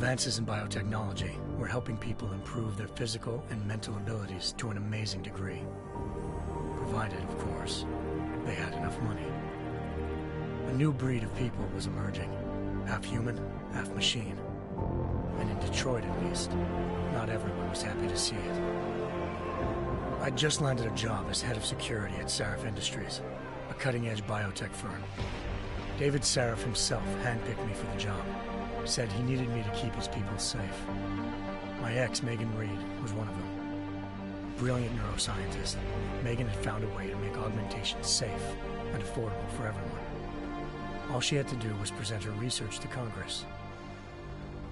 Advances in biotechnology were helping people improve their physical and mental abilities to an amazing degree. Provided, of course, they had enough money. A new breed of people was emerging, half human, half machine. And in Detroit, at least, not everyone was happy to see it. I'd just landed a job as head of security at Sarif Industries, a cutting-edge biotech firm. David Sarif himself handpicked me for the job, said he needed me to keep his people safe. My ex, Megan Reed, was one of them. Brilliant neuroscientist, Megan had found a way to make augmentation safe and affordable for everyone. All she had to do was present her research to Congress.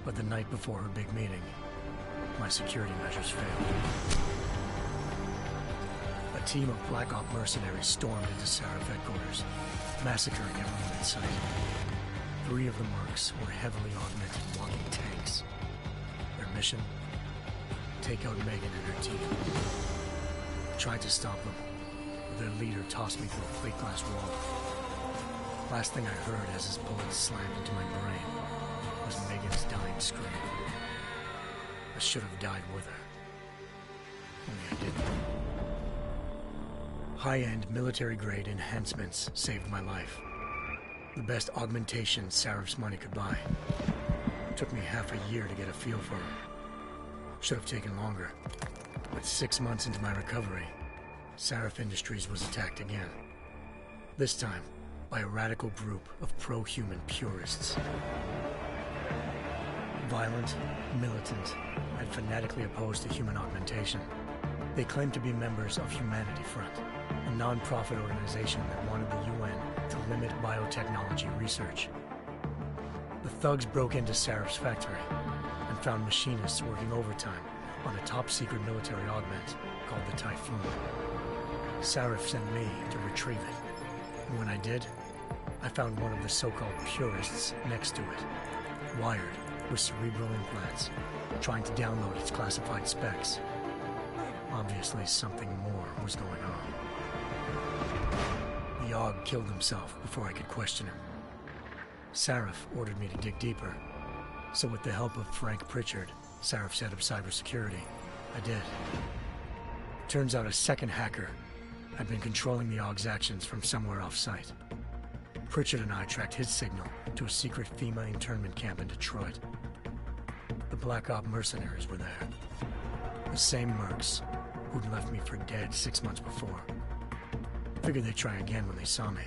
But the night before her big meeting, my security measures failed. A team of Black Op mercenaries stormed into Sarif headquarters, massacring everyone in sight. 3 of the mercs were heavily augmented walking tanks. Their mission? Take out Megan and her team. I tried to stop them, but their leader tossed me through a plate glass wall. Last thing I heard as his bullets slammed into my brain was Megan's dying scream. I should have died with her. Only I didn't. High-end military-grade enhancements saved my life. The best augmentation Sarif's money could buy. It took me half a year to get a feel for her. Should have taken longer. But 6 months into my recovery, Sarif Industries was attacked again. This time, by a radical group of pro-human purists. Violent, militant, and fanatically opposed to human augmentation. They claimed to be members of Humanity Front, a non-profit organization that wanted the UN to limit biotechnology research. The thugs broke into Sarif's factory and found machinists working overtime on a top-secret military augment called the Typhoon. Sarif sent me to retrieve it, and when I did, I found one of the so-called purists next to it, wired with cerebral implants, trying to download its classified specs. Obviously, something more was going on. The AUG killed himself before I could question him. Sarif ordered me to dig deeper, so with the help of Frank Pritchard, Sarif's head of cybersecurity, I did. Turns out a second hacker had been controlling the AUG's actions from somewhere off-site. Pritchard and I tracked his signal to a secret FEMA internment camp in Detroit. The Black Op mercenaries were there. The same mercs who'd left me for dead 6 months before. Figured they'd try again when they saw me.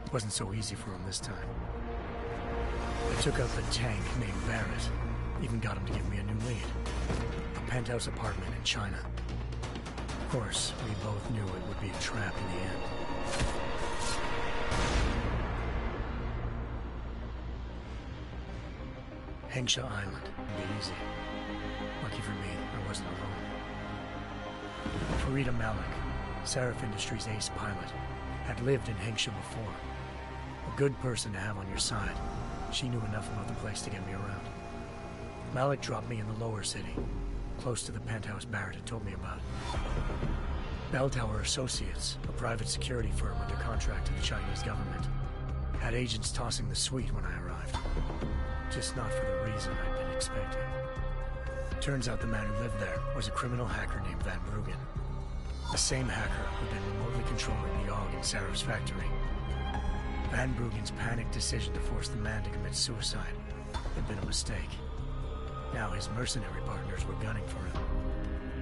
It wasn't so easy for them this time. They took out the tank named Barrett, even got him to give me a new lead. A penthouse apartment in China. Of course, we both knew it would be a trap in the end. Hengsha Island would be easy. Lucky for me, I wasn't alone. Farida Malik, Sarif Industries' ace pilot, had lived in Hengsha before. A good person to have on your side. She knew enough about the place to get me around. Malik dropped me in the lower city, close to the penthouse Barrett had told me about. Bell Tower Associates, a private security firm under contract to the Chinese government, had agents tossing the suite when I arrived. Just not for the reason I'd been expecting. Turns out the man who lived there was a criminal hacker named Van Bruggen. The same hacker who'd been remotely controlling the AUG in Sarif's factory. Van Bruggen's panicked decision to force the man to commit suicide had been a mistake. Now his mercenary partners were gunning for him,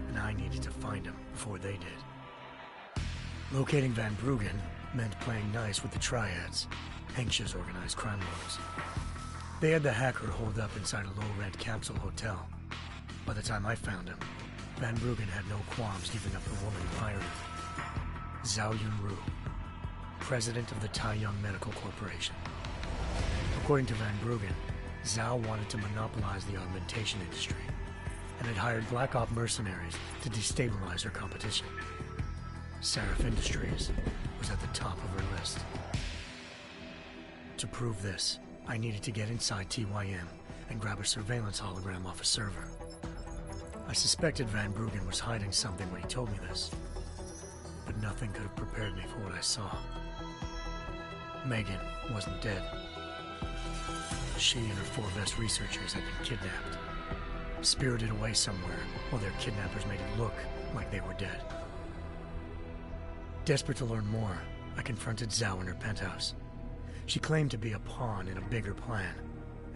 and I needed to find him before they did. Locating Van Bruggen meant playing nice with the Triads, Hengsha's organized crime lords. They had the hacker holed up inside a low-rent capsule hotel. By the time I found him, Van Bruggen had no qualms giving up the woman who hired him. Zhao Yunru, president of the Taiyang Medical Corporation. According to Van Bruggen, Zhao wanted to monopolize the augmentation industry and had hired Black Op mercenaries to destabilize her competition. Sarif Industries was at the top of her list. To prove this, I needed to get inside TYM and grab a surveillance hologram off a server. I suspected Van Bruggen was hiding something when he told me this, but nothing could have prepared me for what I saw. Megan wasn't dead. she and her 4 best researchers had been kidnapped, spirited away somewhere while their kidnappers made it look like they were dead. Desperate to learn more, I confronted Zhao in her penthouse. She claimed to be a pawn in a bigger plan,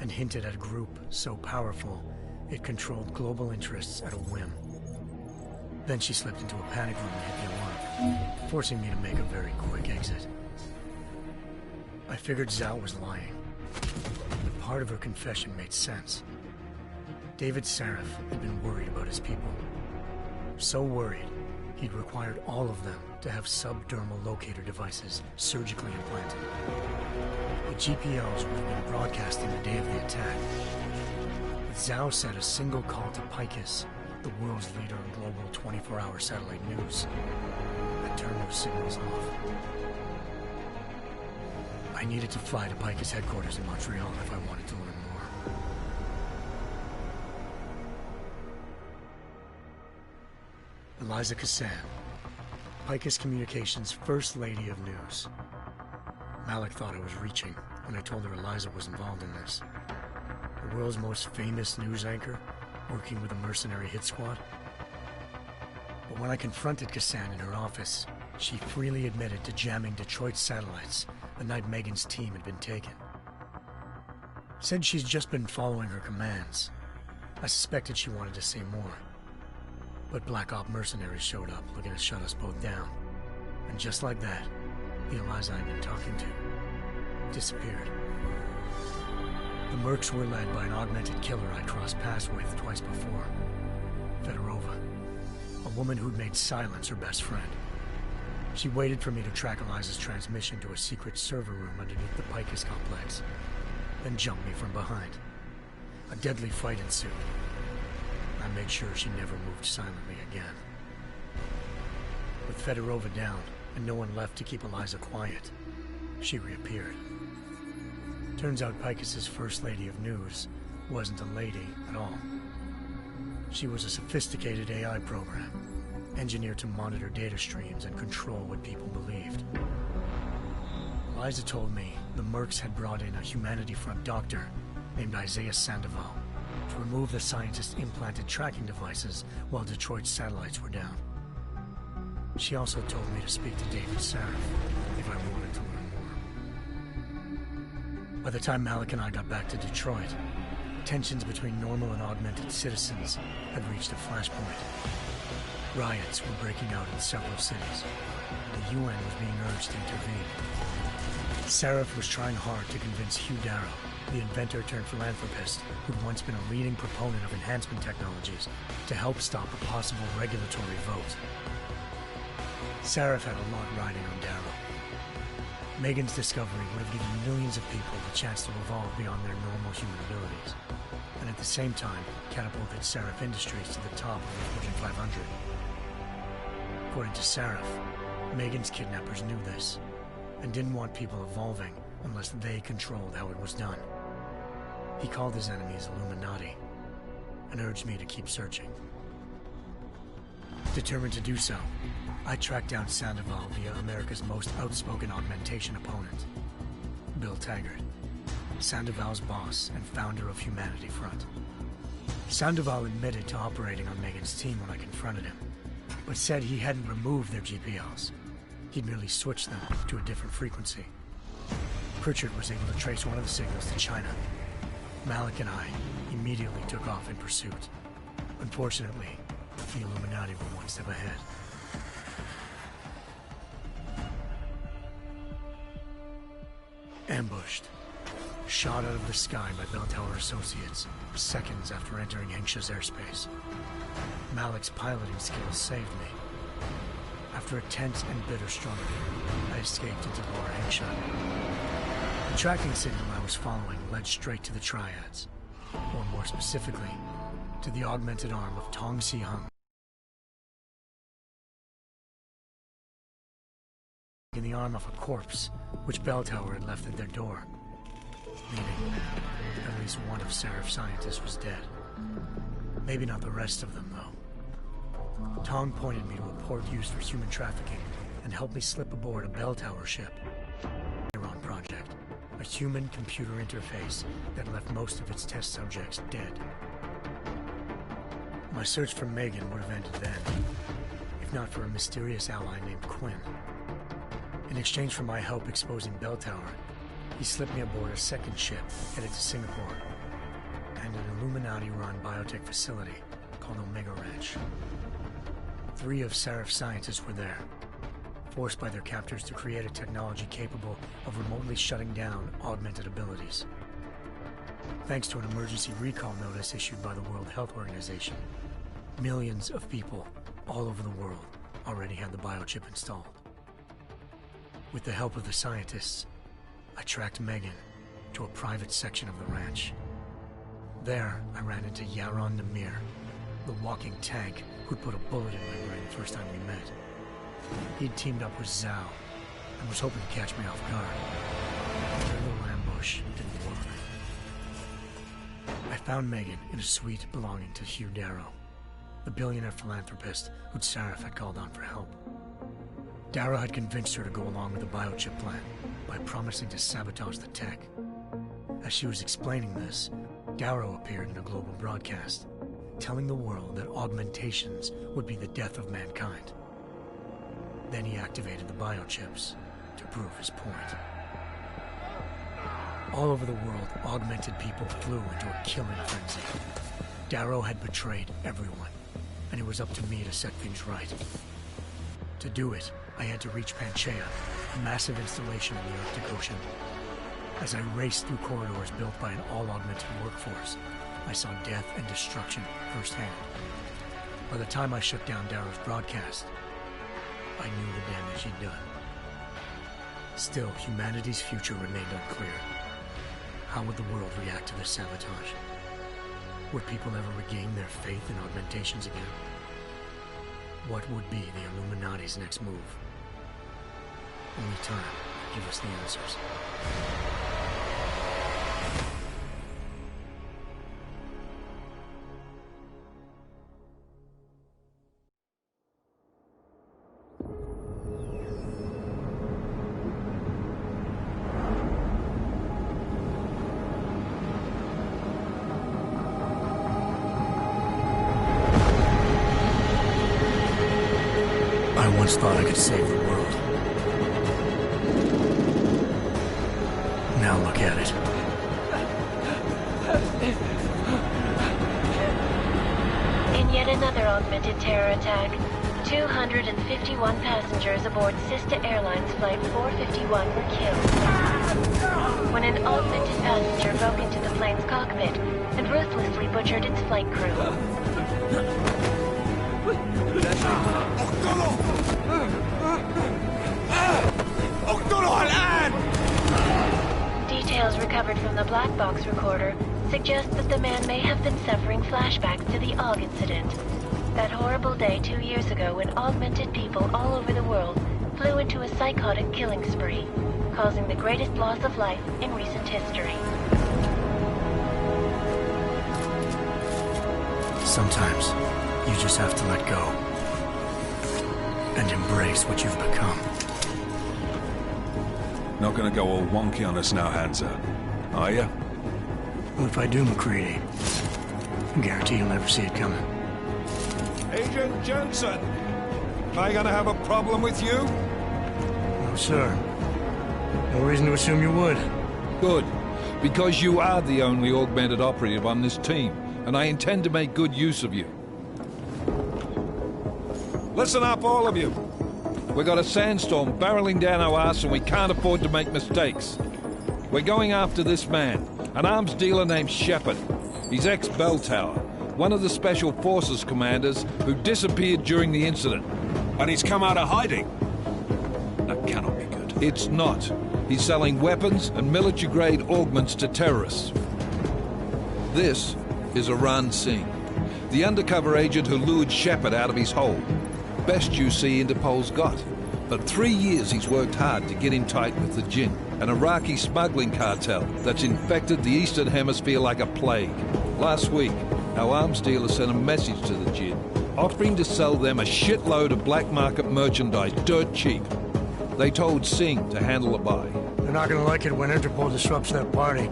and hinted at a group so powerful it controlled global interests at a whim. Then she slipped into a panic room and hit the alarm, forcing me to make a very quick exit. I figured Zhao was lying, but part of her confession made sense. David Sarif had been worried about his people. So worried, he'd required all of them to have subdermal locator devices surgically implanted. The GPLs would have been broadcasting the day of the attack. But Zhao said a single call to Picus, the world's leader in global 24-hour satellite news, had turned those signals off. I needed to fly to Picus headquarters in Montreal if I wanted to learn more. Eliza Cassan, Picus Communications' First Lady of News. Malik thought I was reaching when I told her Eliza was involved in this. The world's most famous news anchor, working with a mercenary hit squad. But when I confronted Cassan in her office, she freely admitted to jamming Detroit's satellites the night Megan's team had been taken. Said she's just been following her commands. I suspected she wanted to say more. But Black Op mercenaries showed up looking to shut us both down. And just like that, the Eliza I'd been talking to disappeared. The Mercs were led by an augmented killer I'd crossed paths with twice before. Fedorova, a woman who'd made silence her best friend. She waited for me to track Eliza's transmission to a secret server room underneath the Picus complex, then jumped me from behind. A deadly fight ensued. I made sure she never moved silently again. With Fedorova down and no one left to keep Eliza quiet, she reappeared. Turns out Picus's First Lady of News wasn't a lady at all. She was a sophisticated AI program, engineered to monitor data streams and control what people believed. Eliza told me the Mercs had brought in a Humanity Front doctor named Isaiah Sandoval to remove the scientist's implanted tracking devices while Detroit's satellites were down. She also told me to speak to David Sarif if I wanted to learn more. By the time Malik and I got back to Detroit, tensions between normal and augmented citizens had reached a flashpoint. Riots were breaking out in several cities. The UN was being urged to intervene. Sarif was trying hard to convince Hugh Darrow, the inventor turned philanthropist who'd once been a leading proponent of enhancement technologies, to help stop a possible regulatory vote. Sarif had a lot riding on Darrow. Megan's discovery would have given millions of people the chance to evolve beyond their normal human abilities, and at the same time catapulted Sarif Industries to the top of the Fortune 500. According to Sarif, Megan's kidnappers knew this, and didn't want people evolving unless they controlled how it was done. He called his enemies Illuminati, and urged me to keep searching. Determined to do so, I tracked down Sandoval via America's most outspoken augmentation opponent, Bill Taggart, Sandoval's boss and founder of Humanity Front. Sandoval admitted to operating on Megan's team when I confronted him, but said he hadn't removed their GPLs. He'd merely switched them to a different frequency. Pritchard was able to trace one of the signals to China. Malik and I immediately took off in pursuit. Unfortunately, the Illuminati were one step ahead. Ambushed. Shot out of the sky by Bell Tower Associates, seconds after entering Hengsha's airspace. Malik's piloting skills saved me. After a tense and bitter struggle, I escaped into Lower Hengsha. The tracking signal I was following led straight to the Triads, or more specifically, to the augmented arm of Tong Si Hung. In the arm of a corpse, which Bell Tower had left at their door, meaning at least one of Sarif's scientists was dead. Maybe not the rest of them, though. Tong pointed me to a port used for human trafficking and helped me slip aboard a Bell Tower ship. Iran project, a human-computer interface that left most of its test subjects dead. My search for Megan would have ended then, if not for a mysterious ally named Quinn. In exchange for my help exposing Bell Tower, he slipped me aboard a second ship headed to Singapore and an Illuminati-run biotech facility called Omega Ranch. 3 of Seraph's scientists were there, forced by their captors to create a technology capable of remotely shutting down augmented abilities. Thanks to an emergency recall notice issued by the World Health Organization, millions of people all over the world already had the biochip installed. With the help of the scientists, I tracked Megan to a private section of the ranch. There, I ran into Yaron Namir, the walking tank who'd put a bullet in my brain the first time we met. He'd teamed up with Zhao and was hoping to catch me off guard. Their little ambush didn't work. I found Megan in a suite belonging to Hugh Darrow, the billionaire philanthropist who'd Seraph had called on for help. Darrow had convinced her to go along with the biochip plan by promising to sabotage the tech. As she was explaining this, Darrow appeared in a global broadcast, telling the world that augmentations would be the death of mankind. Then he activated the biochips to prove his point. All over the world, augmented people flew into a killing frenzy. Darrow had betrayed everyone, and it was up to me to set things right. To do it, I had to reach Panchaea, a massive installation in the Arctic Ocean. As I raced through corridors built by an all-augmented workforce, I saw death and destruction firsthand. By the time I shut down Darrow's broadcast, I knew the damage he'd done. Still, humanity's future remained unclear. How would the world react to this sabotage? Would people ever regain their faith in augmentations again? What would be the Illuminati's next move? Only time will give us the answers. I once thought I could save the world. Now look at it. In yet another augmented terror attack, 251 passengers aboard sister airlines Flight 451 were killed when an augmented passenger broke into the plane's cockpit and ruthlessly butchered its flight crew. Details recovered from the black box recorder suggest that the man may have been suffering flashbacks to the AUG incident. That horrible day 2 years ago when augmented people all over the world flew into a psychotic killing spree, causing the greatest loss of life in recent history. Sometimes, you just have to let go and embrace what you've become. Not gonna go all wonky on us now, Hansa, are you? Well, if I do, McCready, I guarantee you'll never see it coming. Agent Jensen, am I gonna have a problem with you? No, sir. No reason to assume you would. Good, because you are the only augmented operative on this team, and I intend to make good use of you. Listen up, all of you. We got a sandstorm barreling down our arse and we can't afford to make mistakes. We're going after this man, an arms dealer named Shepard. He's ex-Bell Tower, one of the Special Forces commanders who disappeared during the incident. And he's come out of hiding? That cannot be good. It's not. He's selling weapons and military-grade augments to terrorists. This is Aran Singh, the undercover agent who lured Shepard out of his hole. Best you see Interpol's got. For 3 years he's worked hard to get in tight with the Jinn, an Iraqi smuggling cartel that's infected the Eastern Hemisphere like a plague. Last week, our arms dealer sent a message to the Jinn, offering to sell them a shitload of black market merchandise dirt cheap. They told Singh to handle a buy. They're not gonna like it when Interpol disrupts their party.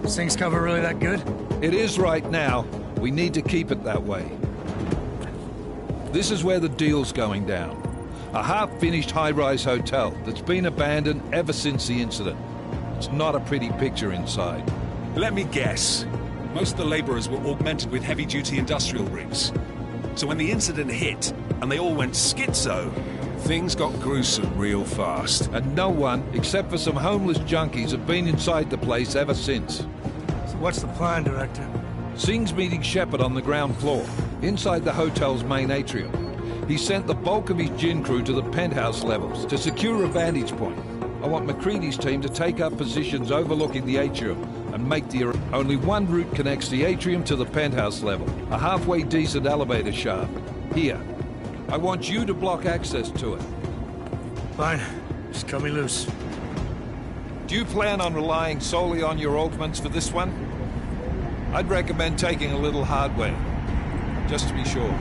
Is Singh's cover really that good? It is right now. We need to keep it that way. This is where the deal's going down. A half-finished high-rise hotel that's been abandoned ever since the incident. It's not a pretty picture inside. Let me guess. Most of the laborers were augmented with heavy-duty industrial rigs. So when the incident hit, and they all went schizo, things got gruesome real fast. And no one, except for some homeless junkies, have been inside the place ever since. So what's the plan, Director? Singh's meeting Shepard on the ground floor, inside the hotel's main atrium. He sent the bulk of his gin crew to the penthouse levels to secure a vantage point. I want McCready's team to take up positions overlooking the atrium and make the... Only one route connects the atrium to the penthouse level, a halfway decent elevator shaft. Here. I want you to block access to it. Fine. Just cut me loose. Do you plan on relying solely on your augments for this one? I'd recommend taking a little hardware, just to be sure.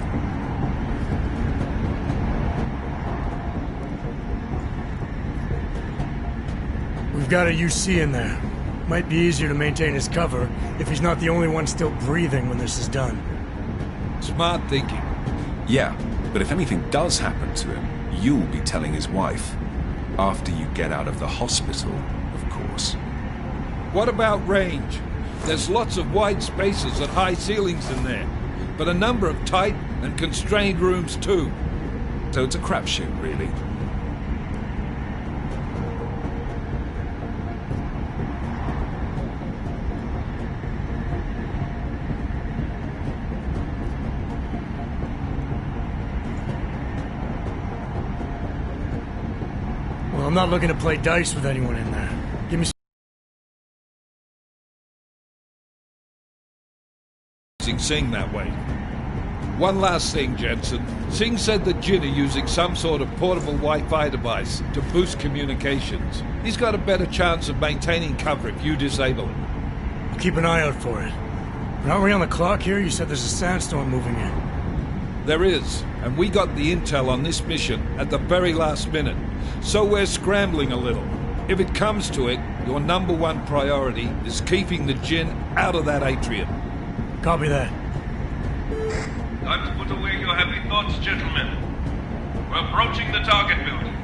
We've got a UC in there. Might be easier to maintain his cover if he's not the only one still breathing when this is done. Smart thinking. Yeah, but if anything does happen to him, you'll be telling his wife. After you get out of the hospital, of course. What about range? There's lots of wide spaces and high ceilings in there, but a number of tight and constrained rooms too. So it's a crapshoot, really. Well, I'm not looking to play dice with anyone in there. Give me Singh that way. One last thing, Jensen. Singh said that Jin are using some sort of portable Wi-Fi device to boost communications. He's got a better chance of maintaining cover if you disable it. I'll keep an eye out for it. But aren't we on the clock here? You said there's a sandstorm moving in. There is, and we got the intel on this mission at the very last minute, so we're scrambling a little. If it comes to it, your number one priority is keeping the Jin out of that atrium. Copy that. Time to put away your heavy thoughts, gentlemen. We're approaching the target building.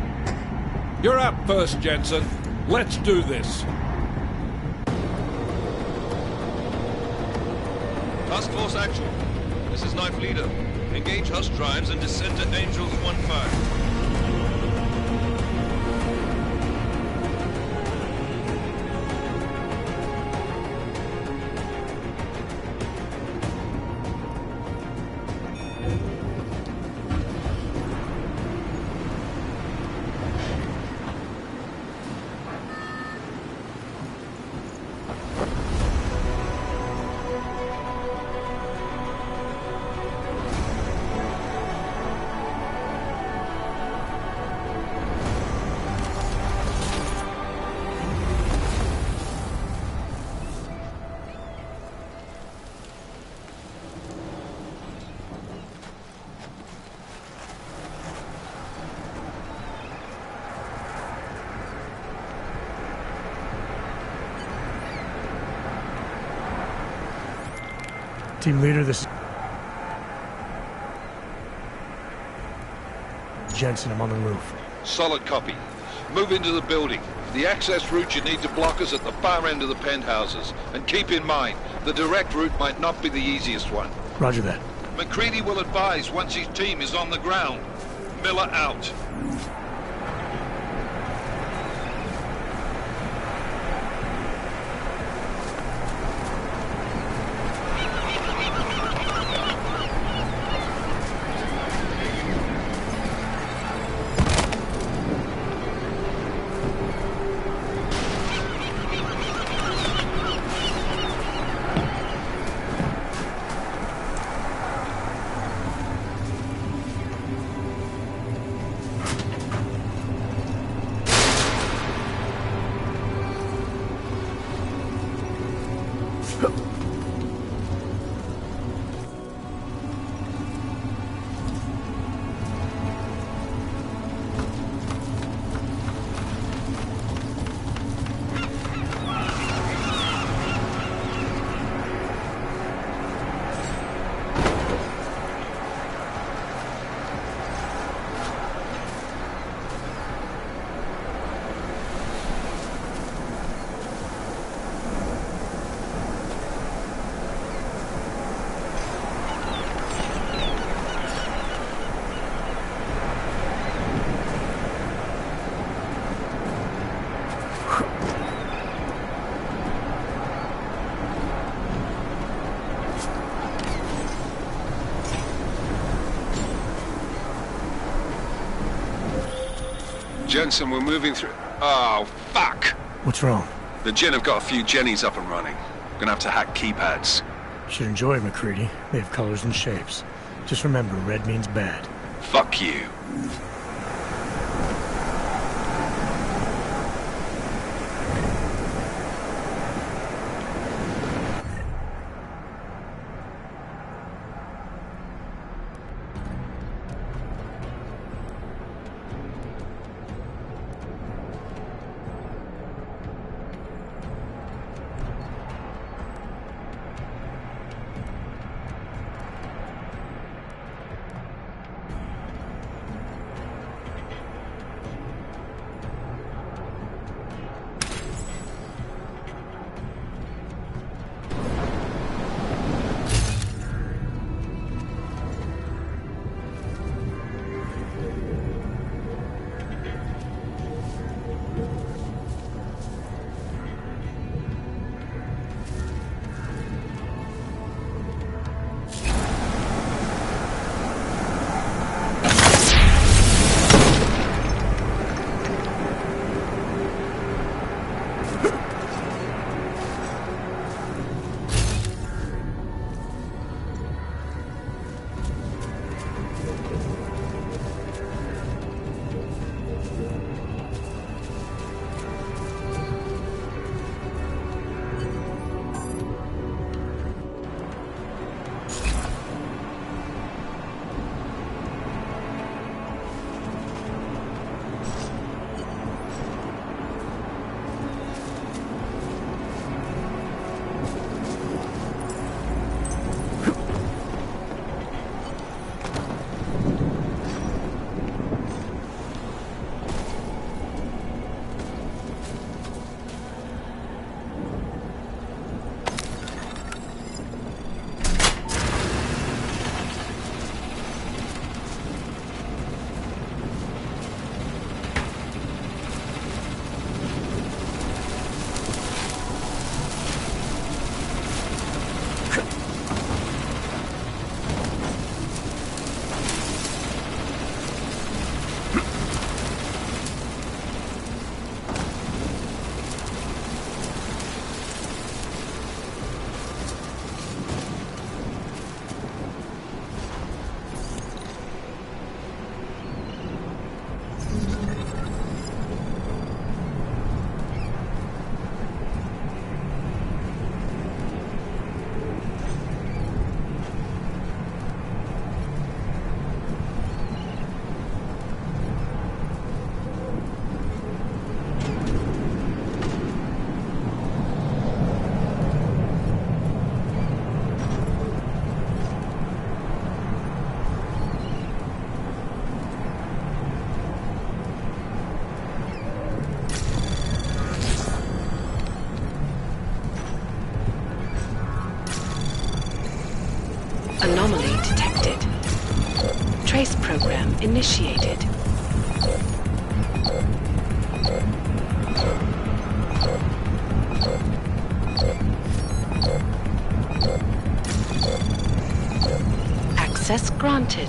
You're up first, Jensen. Let's do this. Task Force action. This is Knife Leader. Engage Hush drives and descend to Angels 1-5. Team leader, this is Jensen. I'm on the roof. Solid copy. Move into the building. The access route you need to block us at the far end of the penthouses. And keep in mind, the direct route might not be the easiest one. Roger that. McCready will advise once his team is on the ground. Miller out. Jensen, we're moving through... Oh, fuck! What's wrong? The Jinn have got a few Jennies up and running. Gonna have to hack keypads. Should enjoy it, McCready. They have colors and shapes. Just remember, red means bad. Fuck you. Anomaly detected. Trace program initiated. Access granted.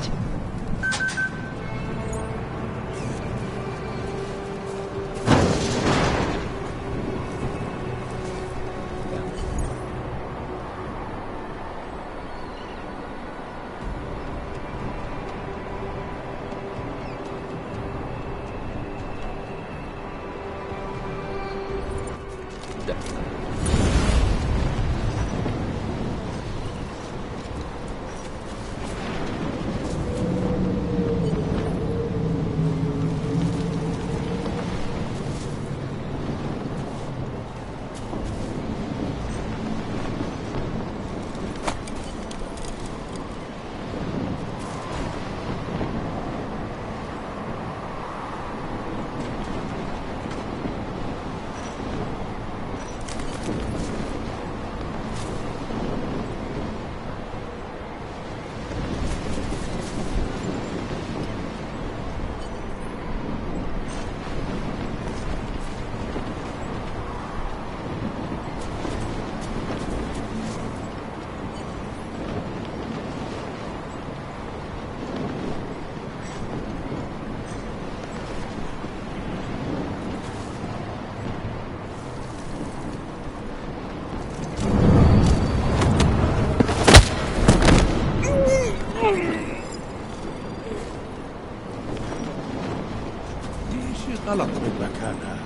على طول مكانها.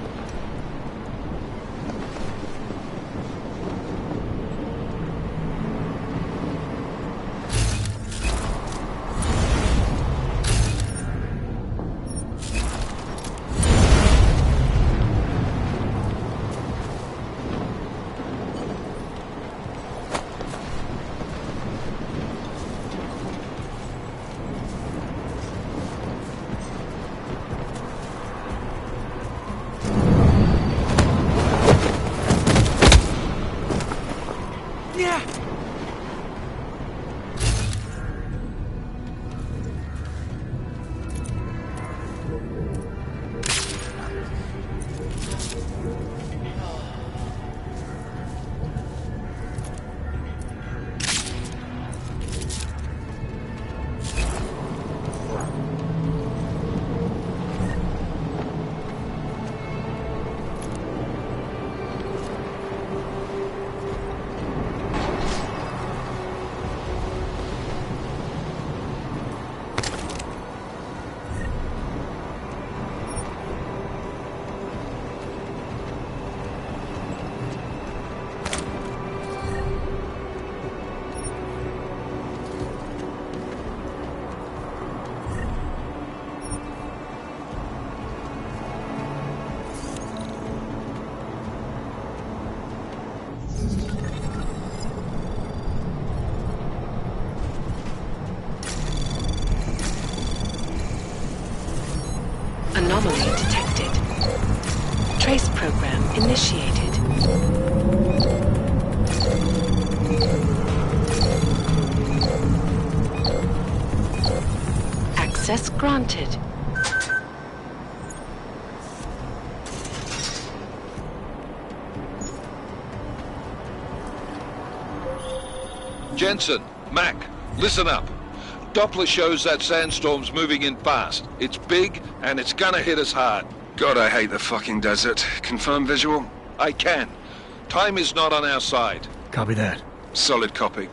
Anomaly detected. Trace program initiated. Access granted. Jensen, Mac, listen up. Doppler shows that sandstorm's moving in fast. It's big, and it's gonna hit us hard. God, I hate the fucking desert. Confirm visual? I can. Time is not on our side. Copy that. Solid copy.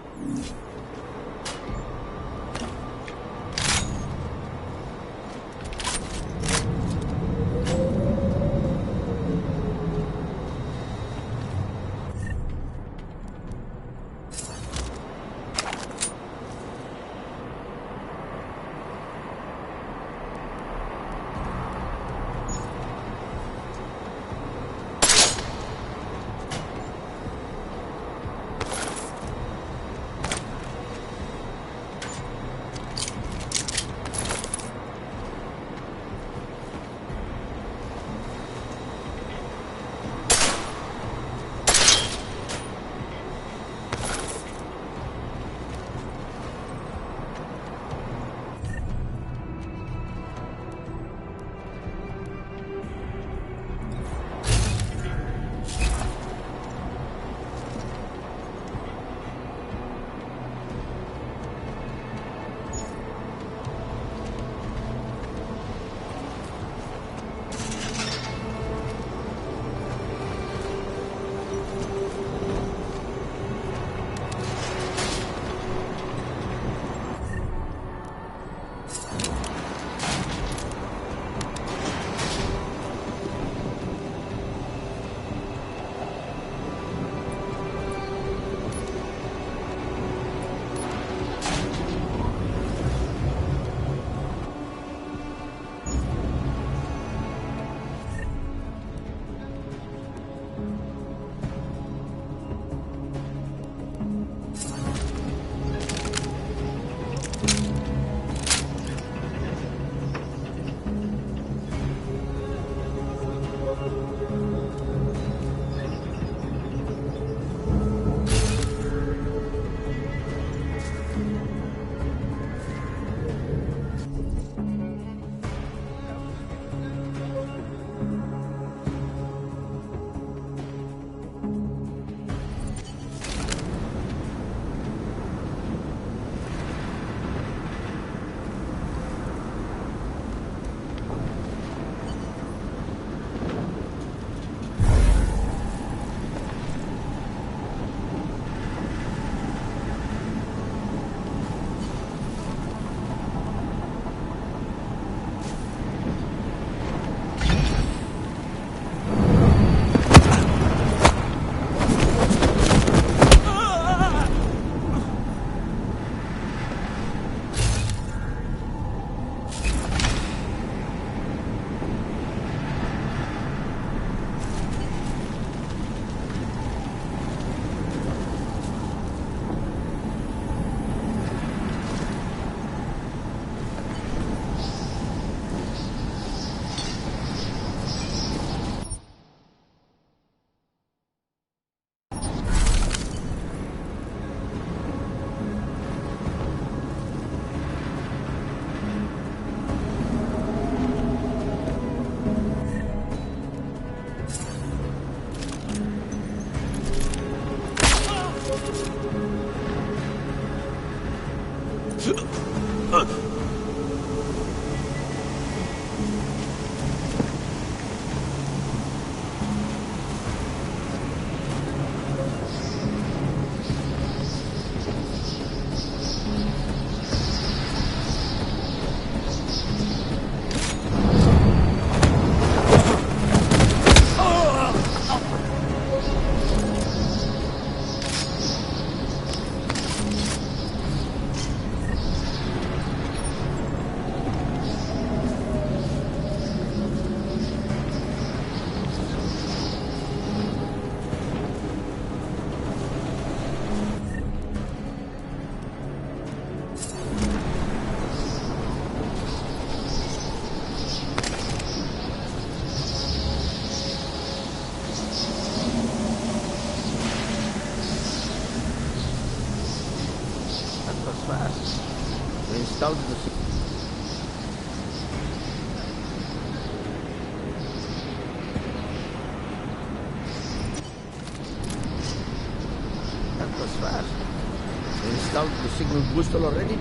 Booster already?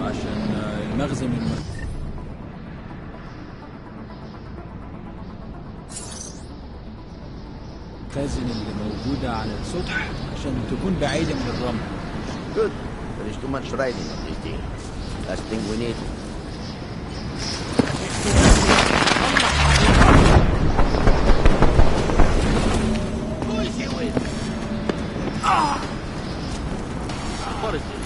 عشان المخزن اللي موجودة على السطح عشان تكون بعيدة من الرمل. Good. There is too much riding on this thing. Last thing we need. Who is he with? What is this?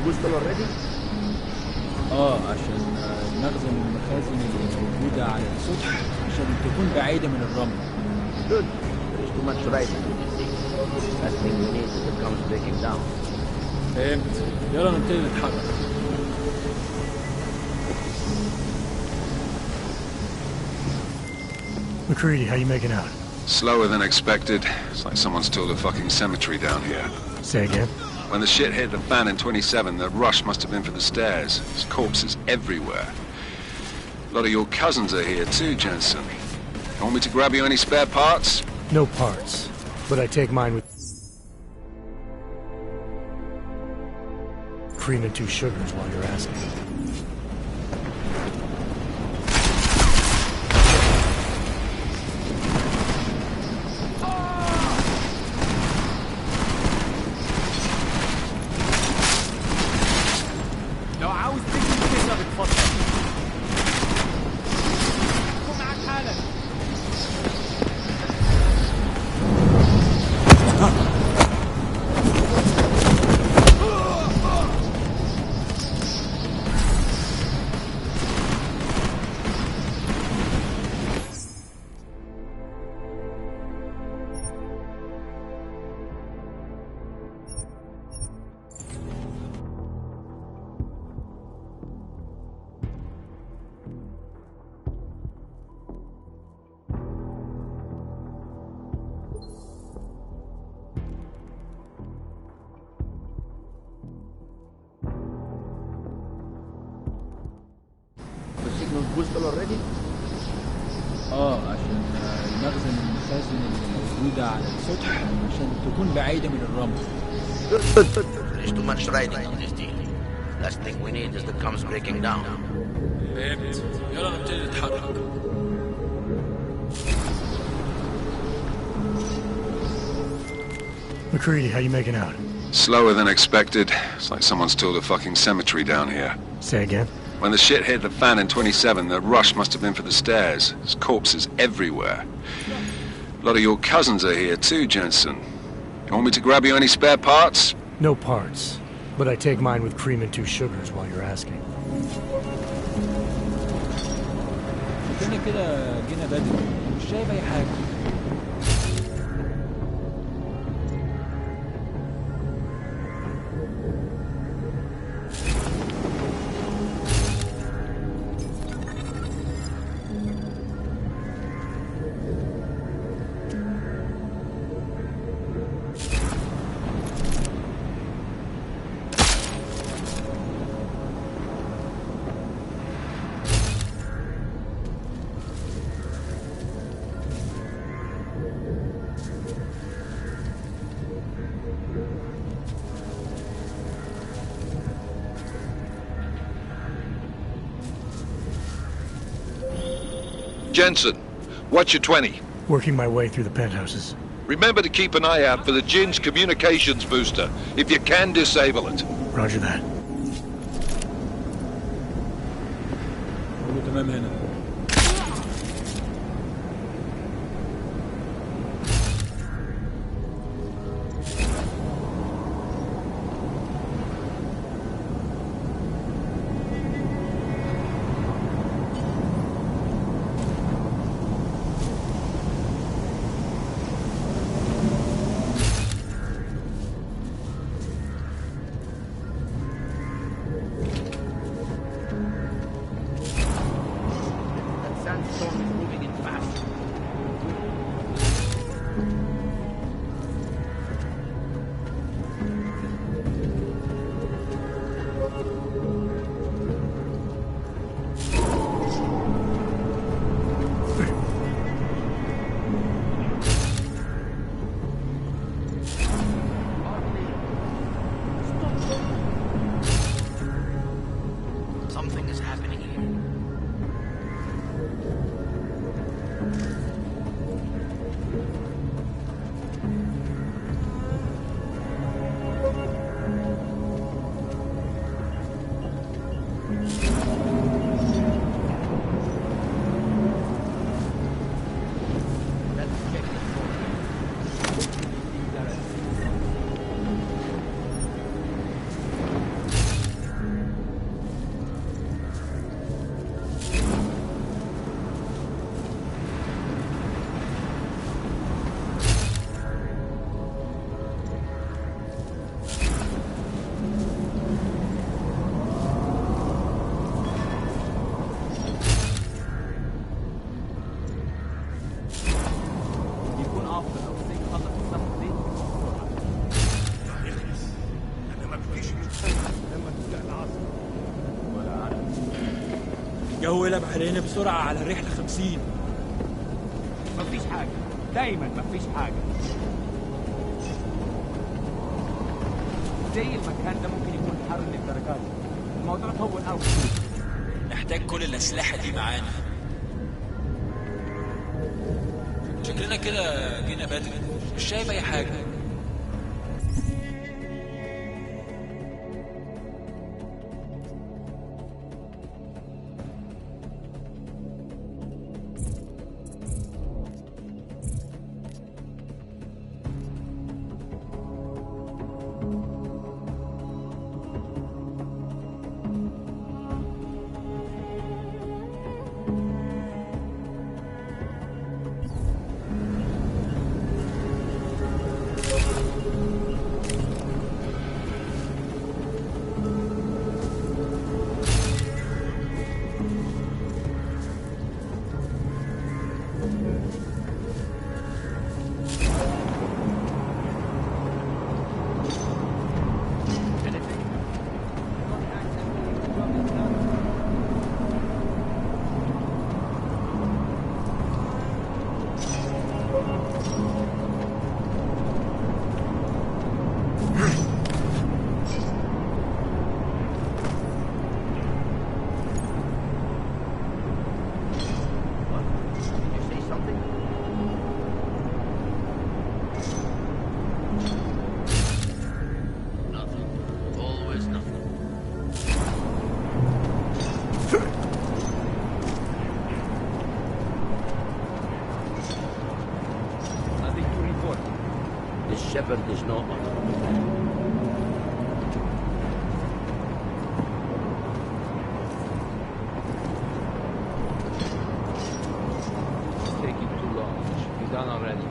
Booster already? عشان المخازن اللي موجودة على السطح عشان تكون بعيدة من الرمل. Good. There is too much riding with this thing. Last thing we need is it comes breaking down. فهمت. يلا نبتدي نتحرك. McCready, how you making out? Slower than expected. It's like someone's tilled a fucking cemetery down here. Say again? When the shit hit the fan in 27, the rush must have been for the stairs. There's corpses everywhere. A lot of your cousins are here too, Jensen. You want me to grab you any spare parts? No parts, but I take mine with cream and 2 sugars while you're asking. Booster already? عشان المخازن اللي موجودة على السطح عشان تكون بعيدة من الرمل. There is too much riding on this thing. Last thing we need is the comes breaking down. فهمت. يلا نبتدي نتحرك. McCready, how you making out? Slower than expected. It's like someone's tilled a fucking cemetery down here. Say again? When the shit hit the fan in 27, the rush must have been for the stairs. There's corpses everywhere. A lot of your cousins are here too, Jensen. You want me to grab you any spare parts? No parts, but I take mine with cream and 2 sugars while you're asking. كده جينا بدري مش شايف أي حاجة. Jensen, what's your 20? Working my way through the penthouses. Remember to keep an eye out for the Jinn's communications booster. If you can, disable it. Roger that. كله تمام هنا. Something is happening here. الجو قلب علينا بسرعة على الرحلة 50. مفيش حاجة، دايما مفيش حاجة. زي المكان ده ممكن يكون حر للدرجات. الموضوع طول قوي. نحتاج كل الأسلحة دي معانا. شكلنا كده جينا بدري، مش شايف أي حاجة. Shepherd is not taking too long. It should be done already.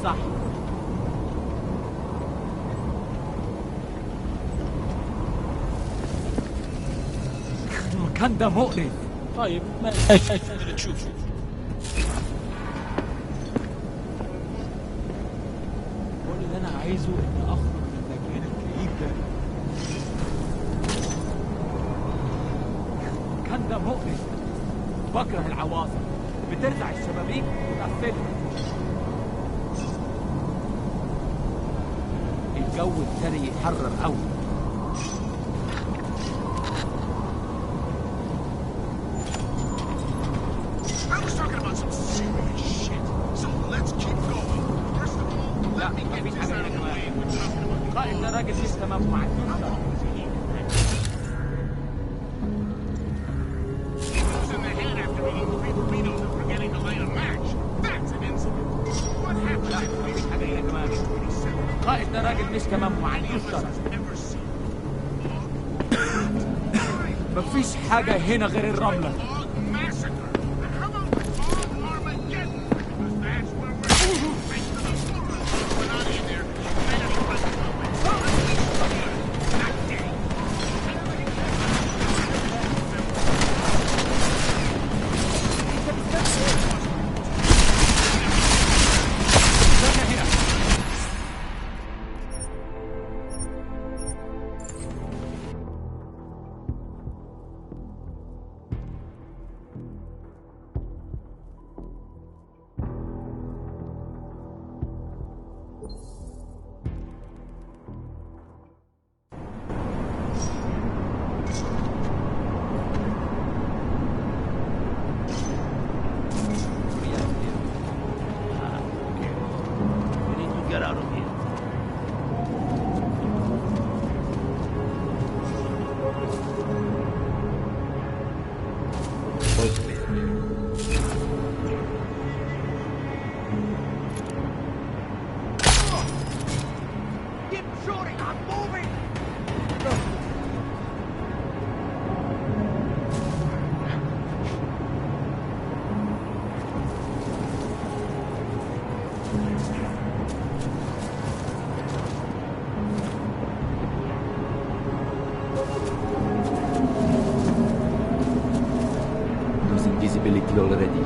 الصح. المكان ده مقرف. طيب ماشي اللي تشوفه. كل اللي انا عايزه اني اخرج من المكان الكئيب ده. المكان ده مقرف. بكره العواصف، بترزع الشبابيك وتقفلها. الجو ابتدى يحرر قوي. لا مفيش حاجة هنا كمان. القائد ده راجل لسه ما عندوش شرف. القائد ده راجل مش تمام وعنده الشرف. مفيش حاجة هنا غير الرملة. Visibility already.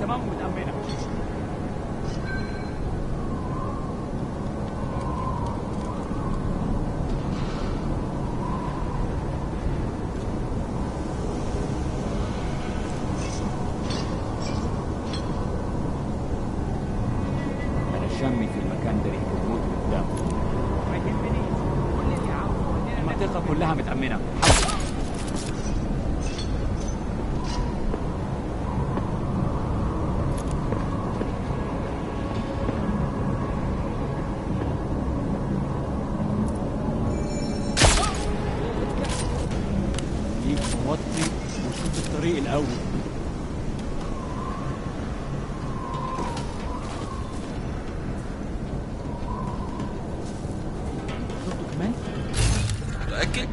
تمام ومتأمنة. أنا شامي في المكان ده ريحة الموت قدام. ما يهمنيش، كل اللي عاوزه المنطقة كلها متأمنة. وطي وشوف الطريق الأول. شفته كمان؟ متأكد؟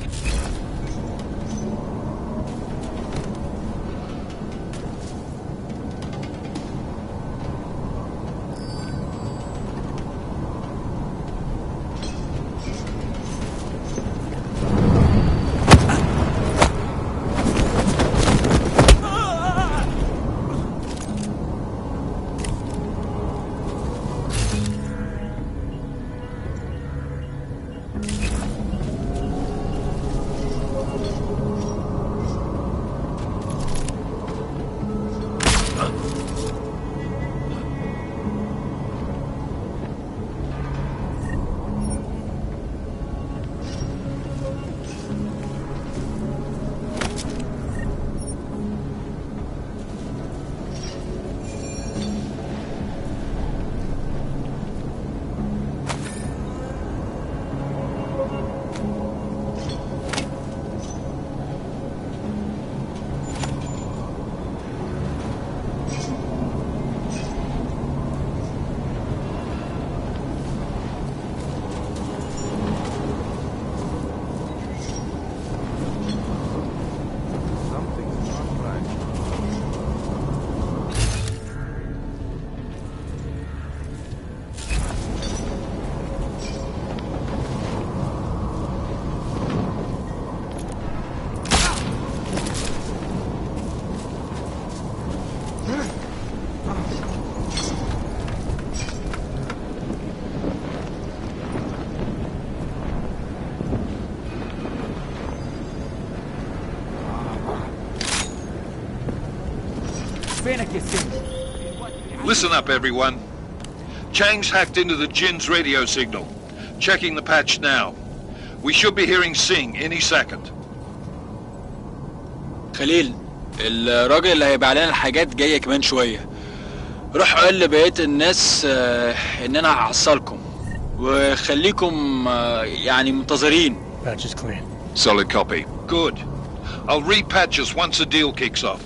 فينك يا سن؟ Listen up, everyone. Chang's hacked into the Jin's radio signal. Checking the patch now. We should be hearing Singh any second. خليل، الراجل اللي هيبقى علينا الحاجات جاية كمان شوية. روح قال لبقية الناس ان انا هحصلكم وخليكم يعني منتظرين. Patch is clean. Solid copy. Good. I'll repatch us once the deal kicks off.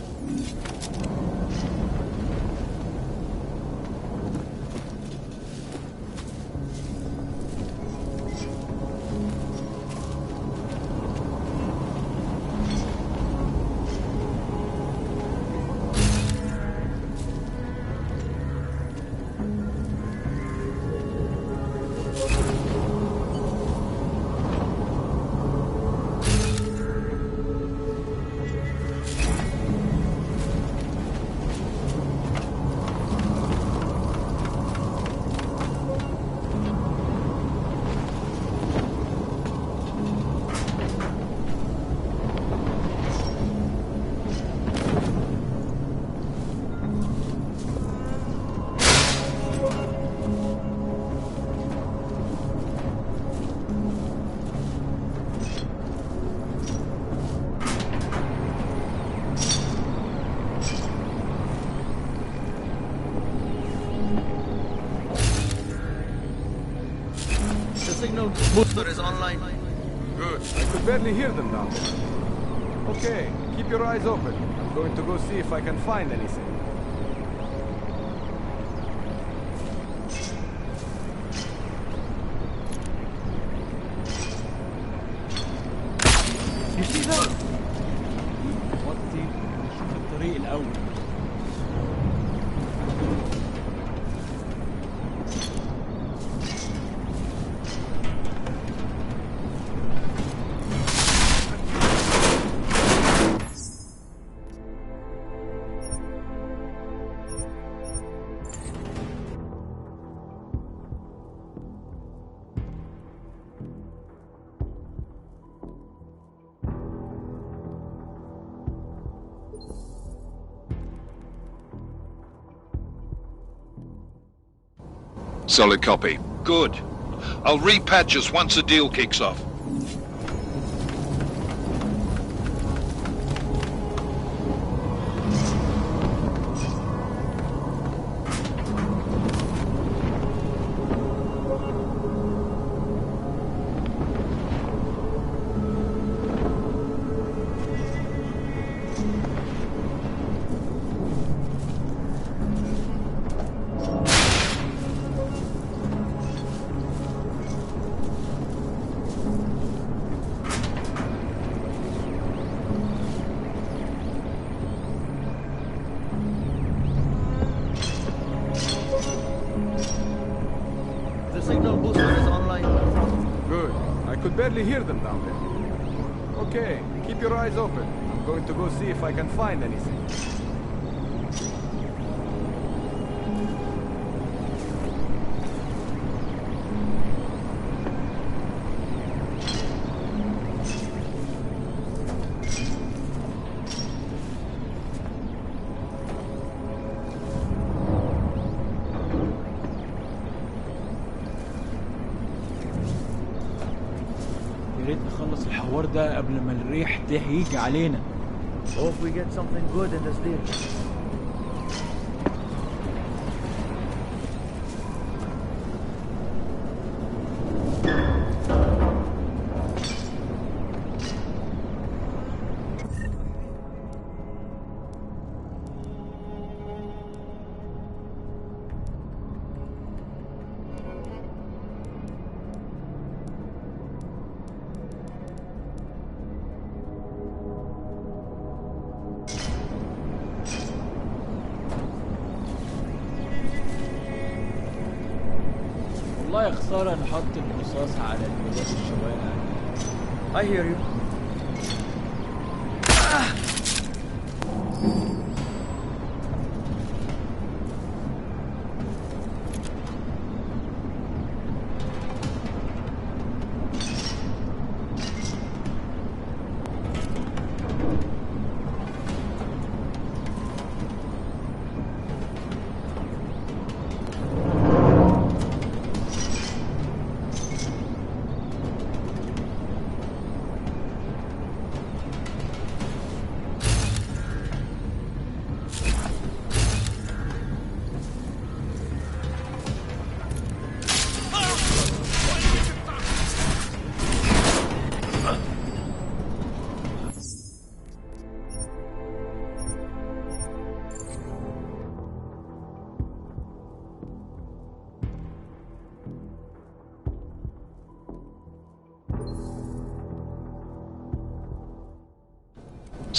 Signal booster is online. Good. I could barely hear them now. Okay, keep your eyes open. I'm going to go see if I can find anything. You see that? وطي شوف الطريق الأول. Solid copy. Good. I'll repatch us once the deal kicks off. Signal booster is online. Good. I could barely hear them down there. Okay, keep your eyes open. I'm going to go see if I can find anything. يا ريت نخلص الحوار ده قبل ما الريح ده هيجي علينا. Hope we get something good in this deal. والله يا خسارة نحط الرصاص على البلاد الشوارع. I hear you.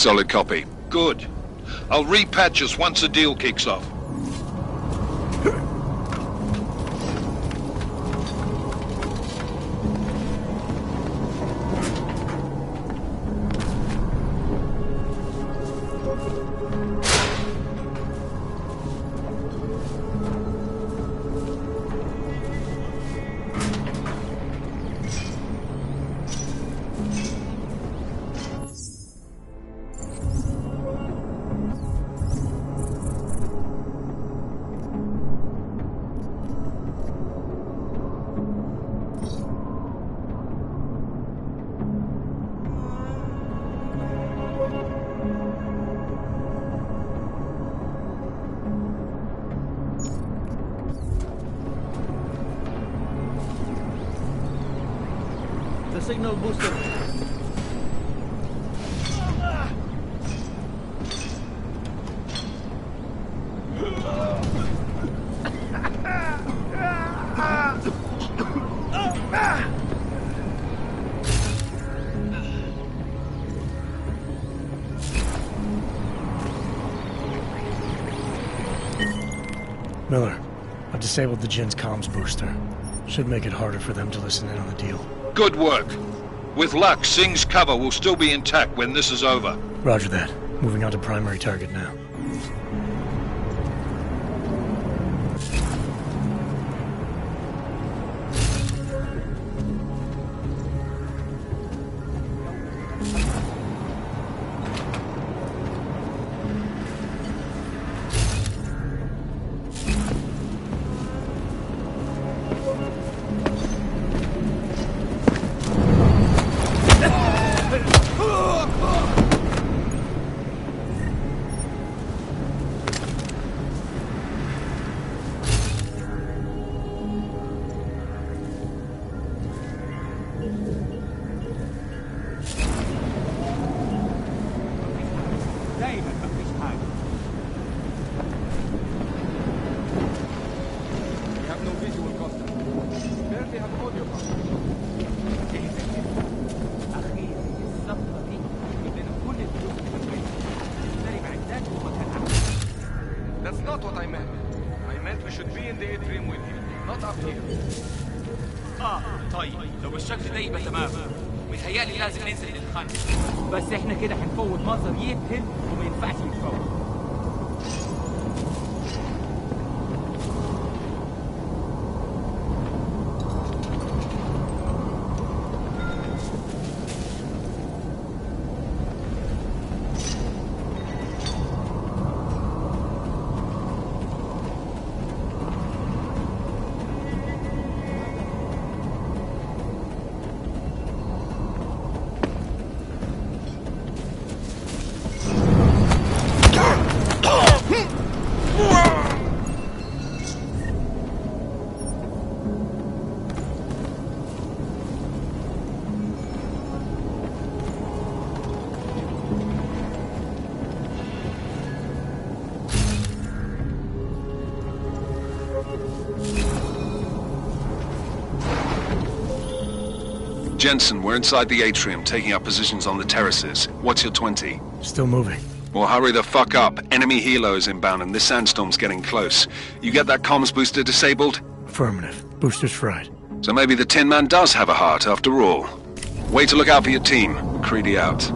Solid copy. Good. I'll repatch us once the deal kicks off. The signal booster. Miller, I've disabled the Jin's comms booster. Should make it harder for them to listen in on the deal. Good work. With luck, Singh's cover will still be intact when this is over. Roger that. Moving on to primary target now. That's not what I meant. I meant we should be in the atrium with him, not up here. طيب لو بالشكل ده يبقى تمام. متهيألي لازم ننزل للخان. بس احنا كده هنفوت منظر يبهر وما ينفعش يتفوت. Jensen, we're inside the atrium, taking up positions on the terraces. What's your 20? Still moving. Well, hurry the fuck up. Enemy helo is inbound and this sandstorm's getting close. You get that comms booster disabled? Affirmative. Booster's fried. So maybe the Tin Man does have a heart after all. Way to look out for your team. Creedy out.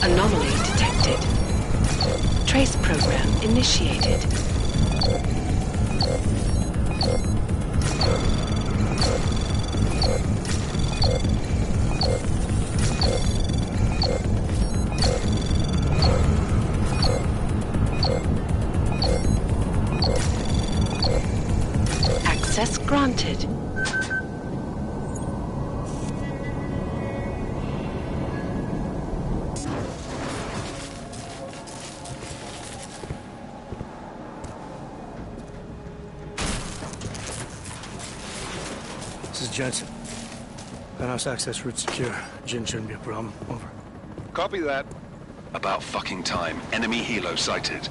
Anomaly detected. Trace program initiated. Jensen. Penthouse access route secure. Jin shouldn't be a problem. Over. Copy that. About fucking time. Enemy helo sighted.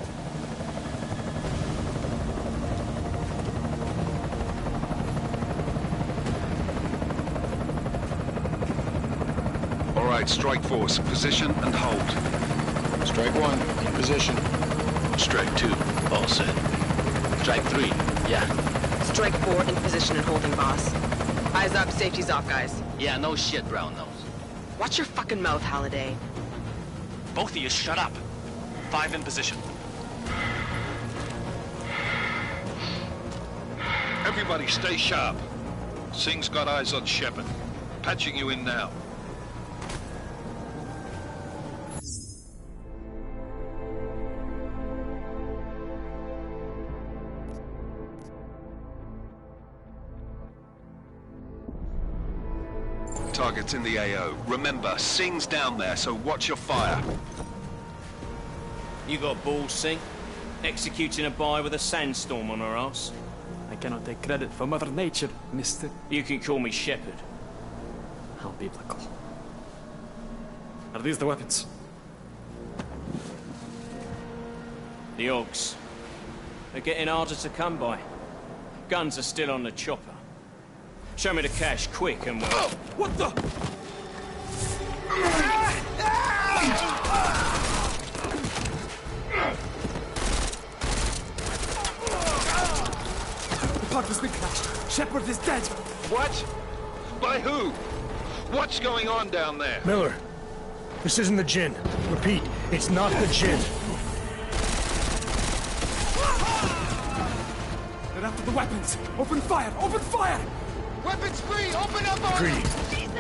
All right, strike force. Position and hold. Strike 1, in position. Strike 2, all set. Strike 3, yeah. Strike 4 in position and holding, boss. Eyes up, safety's off, guys. Yeah, no shit, brown nose. Watch your fucking mouth, Halliday. Both of you shut up. 5 in position. Everybody stay sharp. Singh's got eyes on Shepard. Patching you in now. Target's in the AO. Remember, Singh's down there, so watch your fire. You got balls, Singh? Executing a buy with a sandstorm on her ass? I cannot take credit for Mother Nature, mister. You can call me Shepard. How biblical. Are these the weapons? The Ogs. They're getting harder to come by. Guns are still on the chopper. Show me the cash, quick, and we'll... Oh, what the? The partner's been crashed. Shepard is dead. What? By who? What's going on down there? Miller, this isn't the Jinn. Repeat, it's not the Jinn. They're after the weapons. Open fire! Open fire! Weapons free! Open up on Greedy,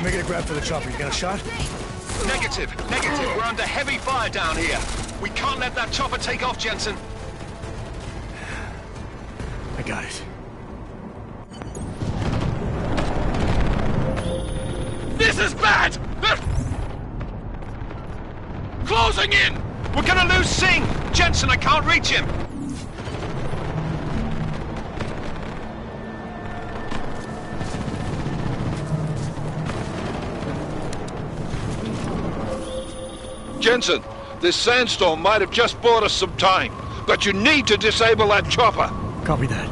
making a grab for the chopper. You got a shot? Negative. We're under heavy fire down here. We can't let that chopper take off, Jensen. I got it. This is bad! They're closing in! We're gonna lose Singh! Jensen, I can't reach him! Jensen, this sandstorm might have just bought us some time, but you need to disable that chopper. Copy that.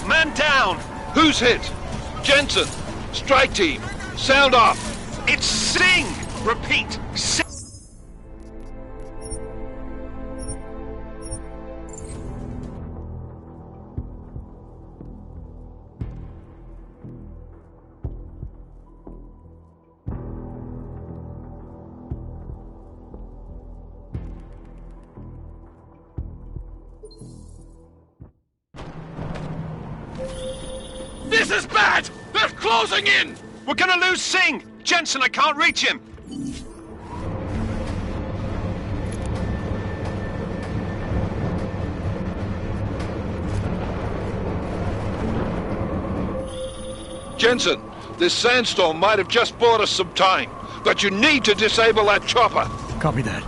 Man down! Who's hit? Jensen! Strike team! Sound off! It's Singh! Repeat, Singh! This is bad! They're closing in! We're gonna lose Singh! Jensen, I can't reach him! Jensen, this sandstorm might have just bought us some time, but you need to disable that chopper. Copy that.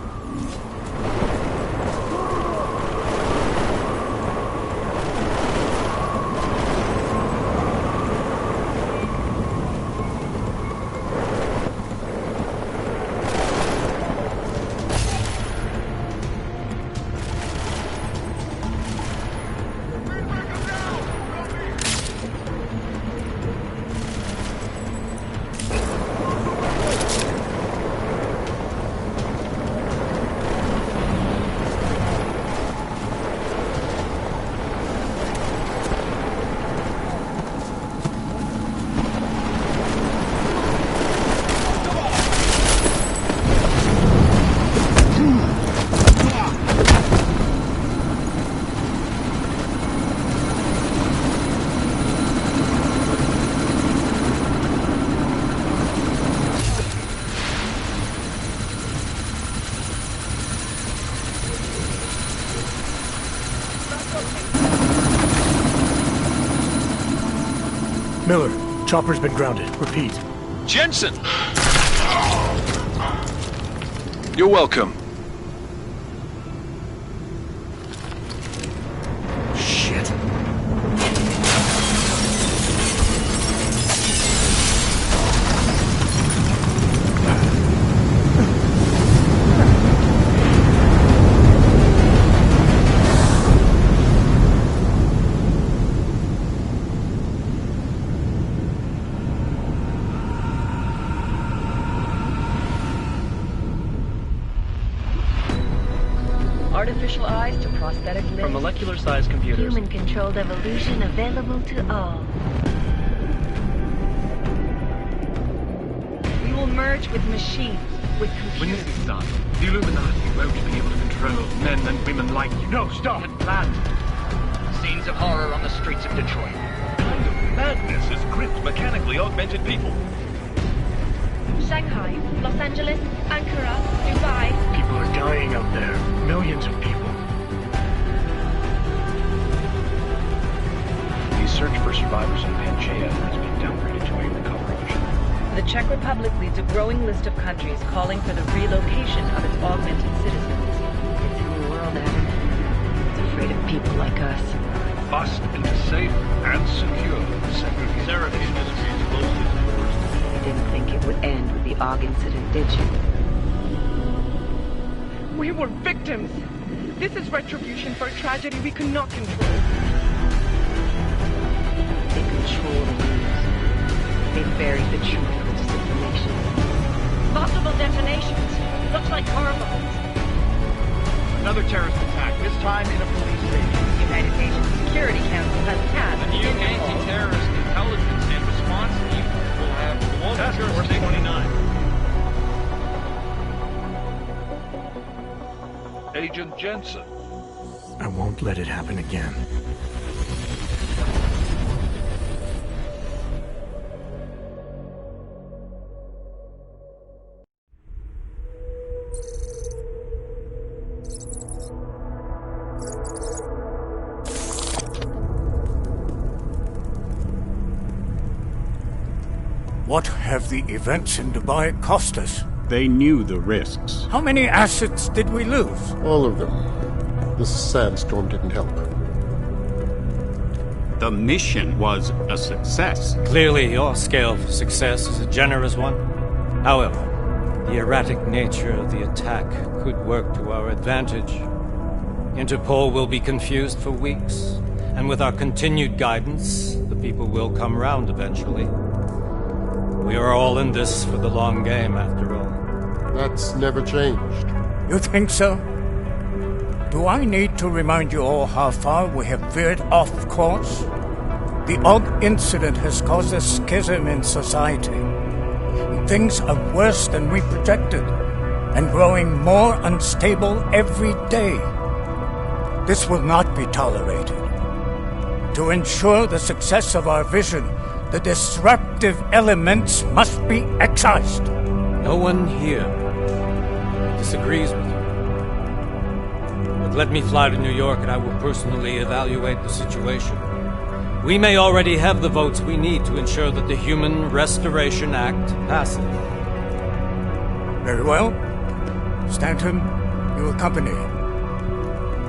Miller, chopper's been grounded. Repeat. Jensen! You're welcome. Shit. Artificial eyes to prosthetic limbs. From molecular-sized computers. Human-controlled evolution available to all. We will merge with machines, with computers. When this is done, the Illuminati won't be able to control men and women like you. No, stop! And planned. Scenes of horror on the streets of Detroit. Kind of madness has gripped mechanically augmented people. Shanghai, Los Angeles, Ankara, Dubai. People are dying out there. Millions of people. The search for survivors in Panchaea has been downgraded to a recovery mission. The Czech Republic leads a growing list of countries calling for the relocation of its augmented citizens. It's a new world, Adam. It's afraid of people like us. Bust into safe and secure segregation. Seraph Industries closed its doors. You didn't think it would end with the AUG incident, did you? We were victims. This is retribution for a tragedy we could not control. They control the news. They buried the truth with disinformation. Multiple detonations. Looks like car bombs. Another terrorist attack, this time in a police station. The United Nations Security Council has tasked The new anti-terrorist intelligence and response team will have global Task Force jurisdiction. 29. Agent Jensen. I won't let it happen again. What have the events in Dubai cost us? They knew the risks. How many assets did we lose? All of them. The sandstorm didn't help. The mission was a success. Clearly, your scale for success is a generous one. However, the erratic nature of the attack could work to our advantage. Interpol will be confused for weeks, and with our continued guidance, the people will come round eventually. We are all in this for the long game, after all. That's never changed. You think so? Do I need to remind you all how far we have veered off course? The AUG incident has caused a schism in society. Things are worse than we projected, and growing more unstable every day. This will not be tolerated. To ensure the success of our vision, the disruptive elements must be excised. No one here disagrees with you. But let me fly to New York and I will personally evaluate the situation. We may already have the votes we need to ensure that the Human Restoration Act passes. Very well. Stanton, you accompany.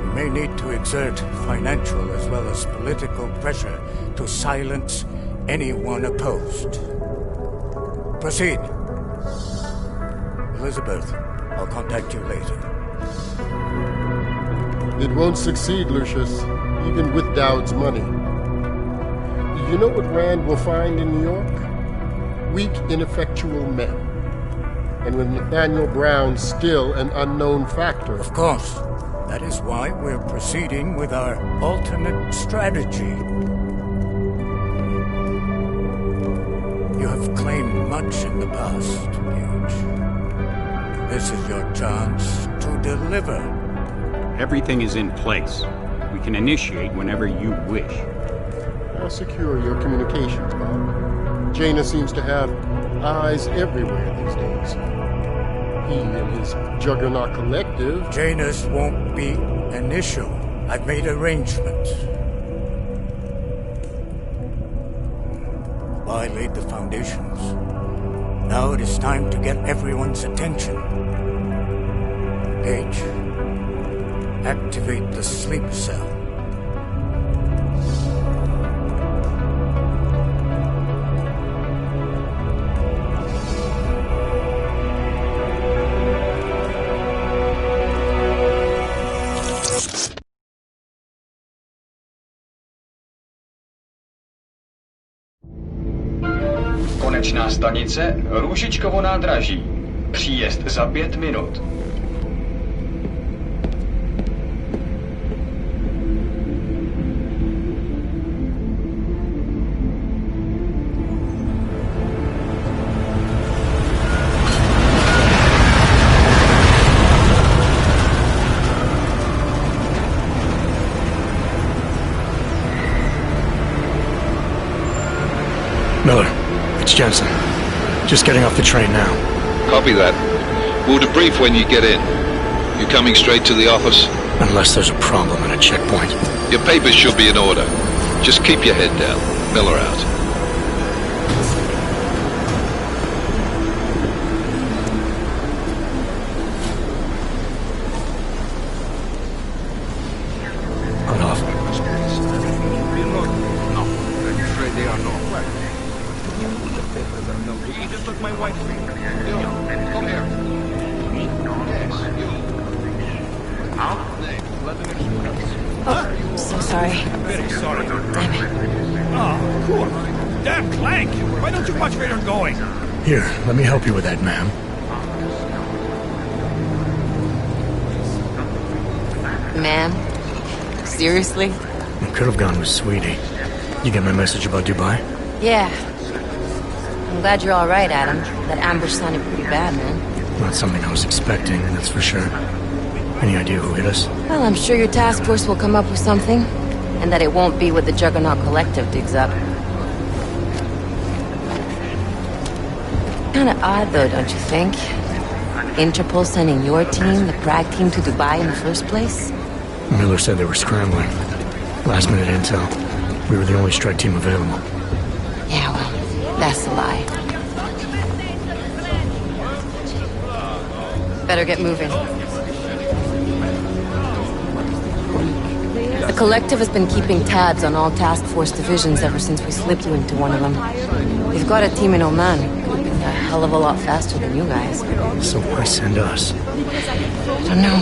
We may need to exert financial as well as political pressure to silence anyone opposed. Proceed. Elizabeth, I'll contact you later. It won't succeed, Lucius, even with Dowd's money. You know what Rand will find in New York? Weak, ineffectual men. And with Nathaniel Brown still an unknown factor. Of course. That is why we're proceeding with our alternate strategy. You have claimed much in the past, Huge. This is your chance to deliver. Everything is in place. We can initiate whenever you wish. I'll secure your communications, Bob. Jaina seems to have eyes everywhere these days. He and his Juggernaut Collective... Janus won't be an issue. I've made arrangements. Dubai laid the foundations. Now it is time to get everyone's attention. Page, activate the sleep cell. Konečná stanice Růžičkovo nádraží. Příjezd za 5 minut. Miller, it's Jensen. Just getting off the train now. Copy that. We'll debrief when you get in. You coming straight to the office? Unless there's a problem at a checkpoint. Your papers should be in order. Just keep your head down. Miller out. Hold off. No, I'm afraid they are not. He just took my wife. Come here. Yes, you. How? Oh, so sorry. Very sorry. Damn it. Oh, cool. Damn Clank! Why don't you watch where you're going? Here, let me help you with that, ma'am. Ma'am? Seriously? I could have gone with Sweetie. You get my message about Dubai? Yeah. I'm glad you're all right, Adam. That ambush sounded pretty bad, man. Not something I was expecting, that's for sure. Any idea who hit us? Well, I'm sure your task force will come up with something. And that it won't be what the Juggernaut Collective digs up. Kinda odd, though, don't you think? Interpol sending your team, the Prague team, to Dubai in the first place? Miller said they were scrambling. Last minute intel. We were the only strike team available. Yeah, well, that's a lie. Better get moving. The Collective has been keeping tabs on all task force divisions ever since we slipped you into one of them. We've got a team in Oman. Could be a hell of a lot faster than you guys. So why send us? I don't know.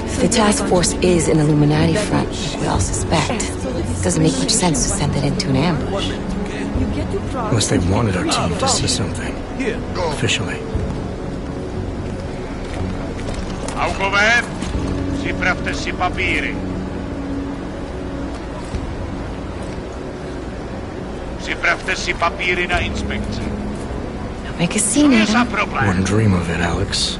If the task force is an Illuminati front, like we all suspect, it doesn't make much sense to send it into an ambush. Unless they wanted our team to see something. Officially. Augover, připravte si papíry. Připravte si papíry na inspekci. Don't make a scene, Adam. Wouldn't dream of it, Alex.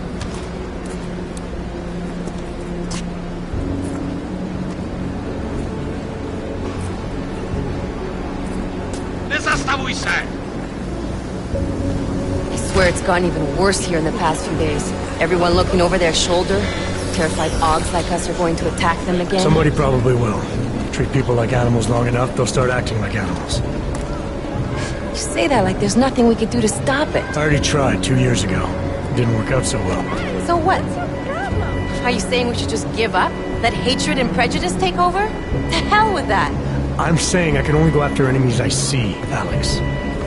Nezastavuj se! I swear it's gotten even worse here in the past few days. Everyone looking over their shoulder. Terrified Augs like us are going to attack them again. Somebody probably will. Treat people like animals long enough, they'll start acting like animals. You say that like there's nothing we could do to stop it. I already tried 2 years ago. It didn't work out so well. So what? Are you saying we should just give up? Let hatred and prejudice take over? To hell with that! I'm saying I can only go after enemies I see, Alex.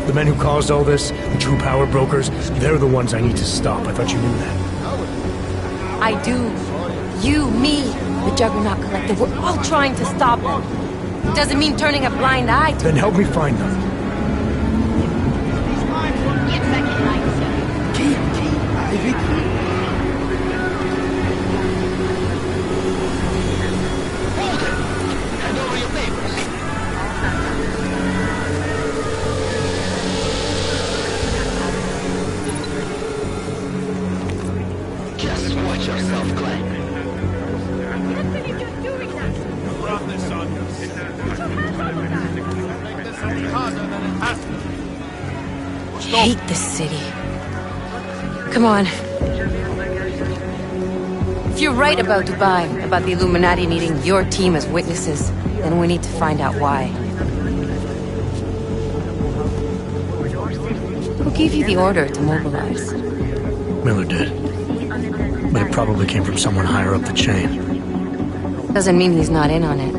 The men who caused all this, the true power brokers, they're the ones I need to stop. I thought you knew that. I do. You, me, the Juggernaut Collective, we're all trying to stop them. It doesn't mean turning a blind eye to Then help me find them. Get back in line, sir. Hand over your papers. Just watch yourself, Clank. Brought this on you. Make this any harder than it has to. I hate this city. Come on. If you're right about Dubai, about the Illuminati needing your team as witnesses, then we need to find out why. Who gave you the order to mobilize? Miller did. But it probably came from someone higher up the chain. Doesn't mean he's not in on it.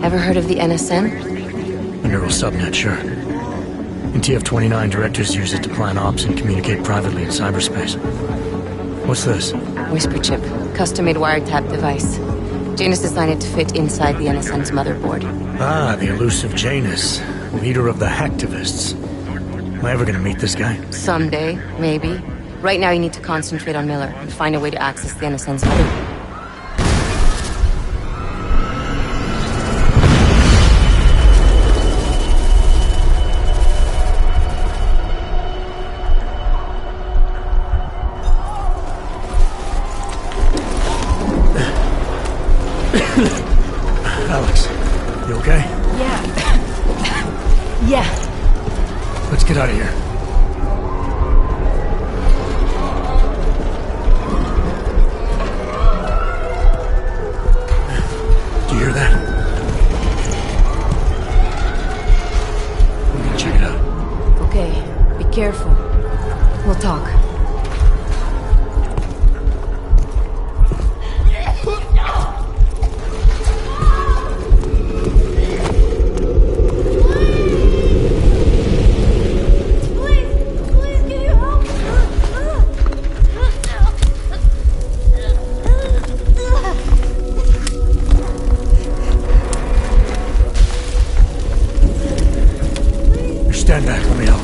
Ever heard of the NSN? A neural subnet, sure. In TF-29, directors use it to plan ops and communicate privately in cyberspace. What's this? Whisper chip. Custom-made wiretap device. Janus designed it to fit inside the NSN's motherboard. Ah, the elusive Janus. Leader of the hacktivists. Am I ever gonna meet this guy? Someday, maybe. Right now you need to concentrate on Miller and find a way to access the NSN's motherboard. Alex, you okay? Yeah. Yeah. Let's get out of here. Do you hear that? We can check it out. Okay, be careful. We'll talk. Stand back, let me help.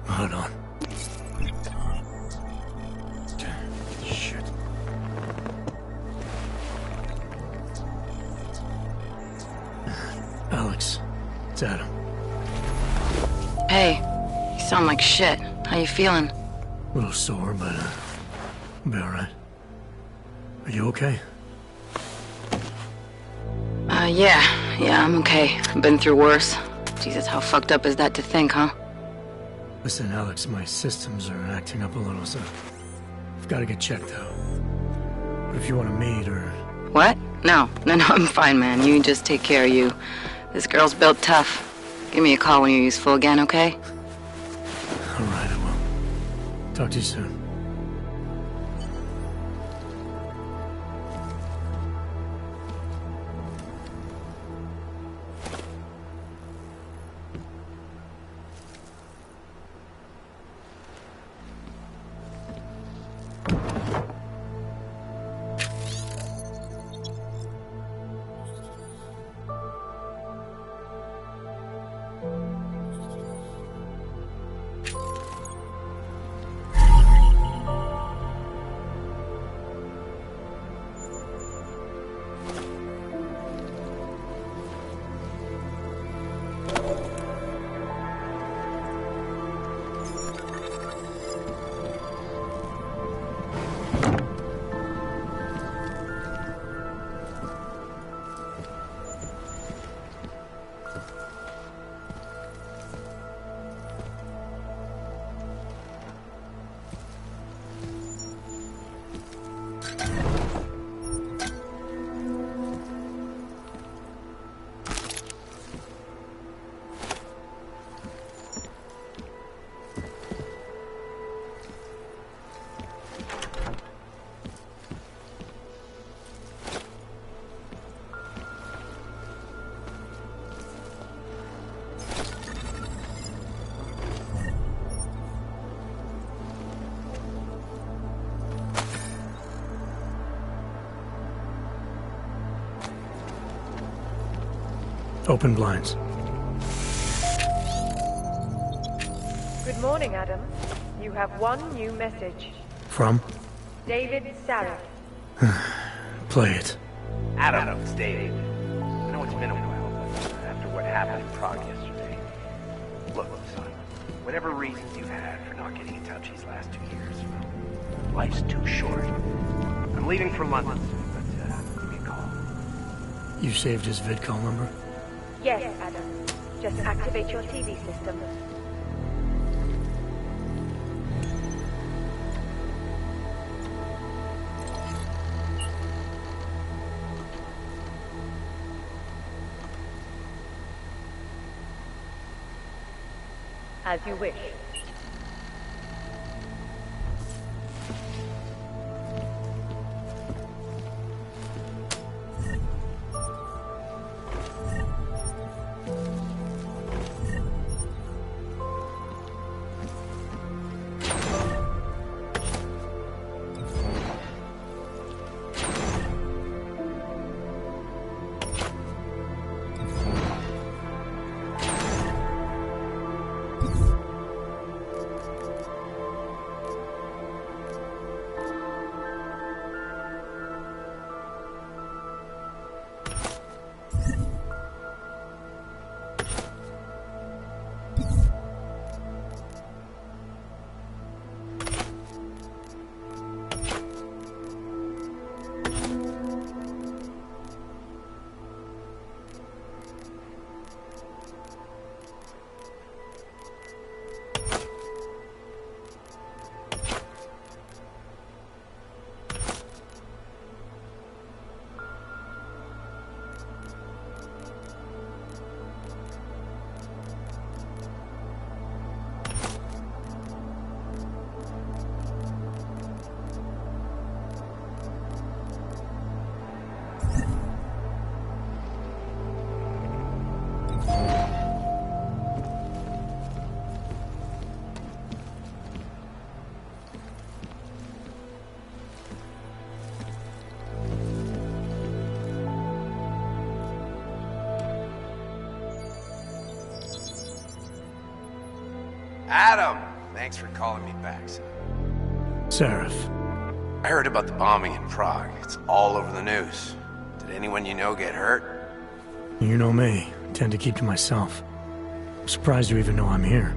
Hold on. Shit. Alex, it's Adam. Hey, you sound like shit. How you feeling? A little sore, but I'll be alright. Are you okay? Yeah, I'm okay. I've been through worse. Jesus, how fucked up is that to think, huh? Listen, Alex, my systems are acting up a little, so I've got to get checked out. But if you want to meet or... What? No, I'm fine, man. You just take care of you. This girl's built tough. Give me a call when you're useful again, okay? Alright, I will. Talk to you soon. Open blinds. Good morning, Adam. You have one new message. From? David Sarah. Play it. Adam, it's David. I know it's been a while, but after what happened in Prague yesterday... Look, son, whatever reasons you've had for not getting in touch these last 2 years, well, life's too short. I'm leaving for London, but give me a call. You saved his vidcall number? Yes, Adam. Just activate your TV system. As you wish. Adam! Thanks for calling me back, son. Seraph. I heard about the bombing in Prague. It's all over the news. Did anyone you know get hurt? You know me. I tend to keep to myself. I'm surprised you even know I'm here.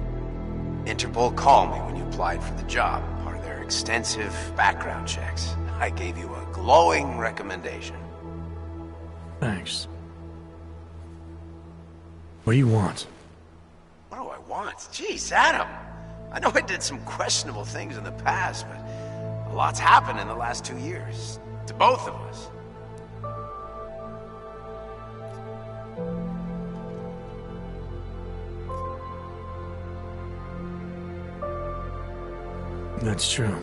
Interpol called me when you applied for the job, part of their extensive background checks. I gave you a glowing recommendation. Thanks. What do you want? What do I want? Jeez, Adam! I know I did some questionable things in the past, but a lot's happened in the last 2 years. To both of us. That's true.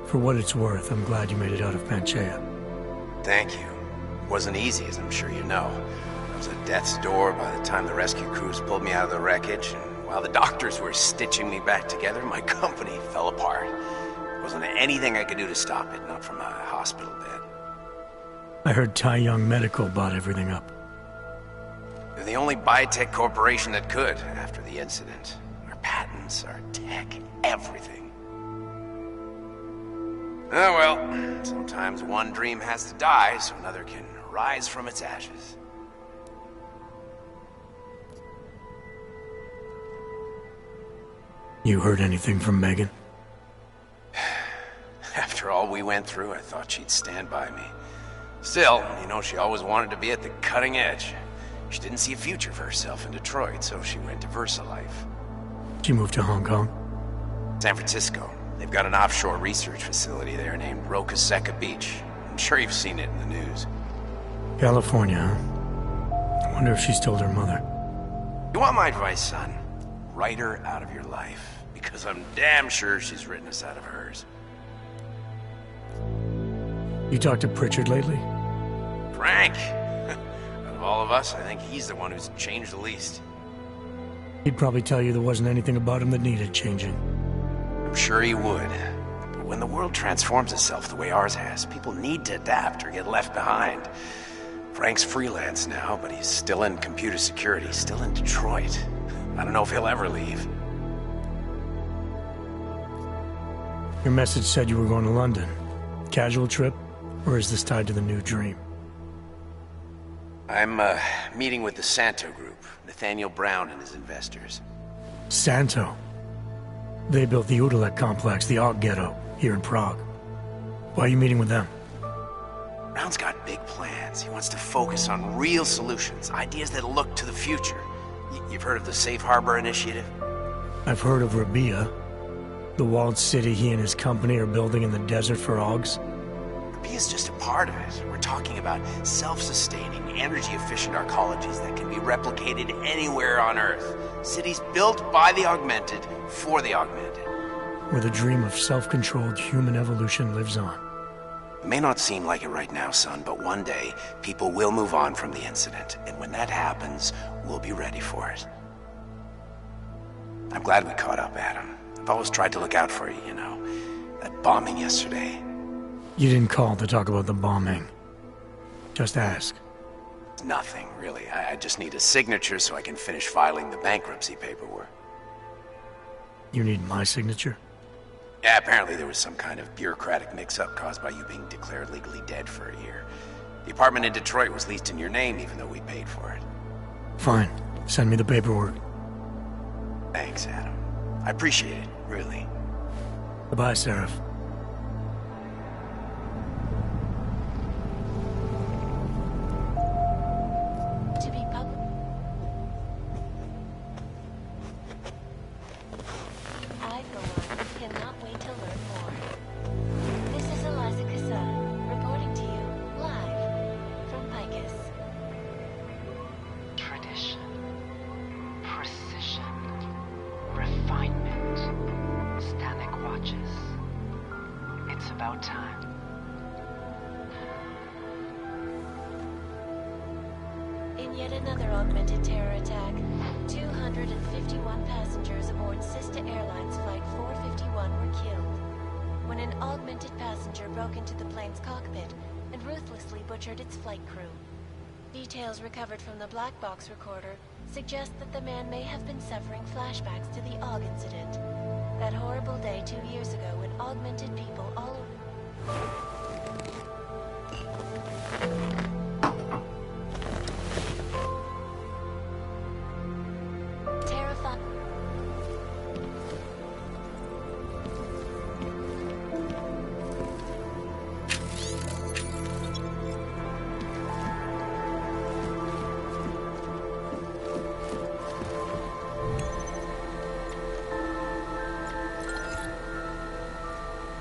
For what it's worth, I'm glad you made it out of Panchaea. Thank you. It wasn't easy, as I'm sure you know. I was at death's door by the time the rescue crews pulled me out of the wreckage, and while the doctors were stitching me back together, my company fell apart. There wasn't anything I could do to stop it, not from a hospital bed. I heard Tai Young Medical bought everything up. They're the only biotech corporation that could, after the incident. Our patents, our tech, everything. Oh well, sometimes one dream has to die so another can rise from its ashes. You heard anything from Megan? After all we went through, I thought she'd stand by me. Still, you know, she always wanted to be at the cutting edge. She didn't see a future for herself in Detroit, so she went to VersaLife. She moved to Hong Kong? San Francisco. They've got an offshore research facility there named Roca Seca Beach. I'm sure you've seen it in the news. California, huh? I wonder if she's told her mother. You want my advice, son? Write her out of your life, because I'm damn sure she's written us out of hers. You talked to Pritchard lately? Frank! Out of all of us, I think he's the one who's changed the least. He'd probably tell you there wasn't anything about him that needed changing. I'm sure he would. But when the world transforms itself the way ours has, people need to adapt or get left behind. Frank's freelance now, but he's still in computer security, still in Detroit. I don't know if he'll ever leave. Your message said you were going to London. Casual trip? Or is this tied to the new dream? I'm, meeting with the Santo Group. Nathaniel Brown and his investors. Santo? They built the Udalek complex, the Og Ghetto, here in Prague. Why are you meeting with them? Brown's got big plans. He wants to focus on real solutions, ideas that look to the future. You've heard of the Safe Harbor Initiative? I've heard of Rabia, the walled city he and his company are building in the desert for Augs. Rabia's just a part of it. We're talking about self-sustaining, energy-efficient arcologies that can be replicated anywhere on Earth. Cities built by the augmented, for the augmented. Where the dream of self-controlled human evolution lives on. It may not seem like it right now, son, but one day, people will move on from the incident. And when that happens, we'll be ready for it. I'm glad we caught up, Adam. I've always tried to look out for you, you know. That bombing yesterday. You didn't call to talk about the bombing. Just ask. Nothing, really. I just need a signature so I can finish filing the bankruptcy paperwork. You need my signature? Yeah, apparently there was some kind of bureaucratic mix-up caused by you being declared legally dead for a year. The apartment in Detroit was leased in your name even though we paid for it. Fine. Send me the paperwork. Thanks, Adam. I appreciate it, really. Goodbye, Seraph. To be public. I, for one, cannot wait to learn more. This is Eliza Kassan, reporting to you, live, from Picus. Tradition. Precision. Refinement. Static watches. It's about time. In yet another augmented terror attack, 251 passengers aboard Sista Airlines Flight 451 were killed when an augmented passenger broke into the plane's cockpit and ruthlessly butchered its flight crew. Details recovered from the black box recorder suggest that the man may have been suffering flashbacks to the Og incident. That horrible day 2 years ago when augmented people all over...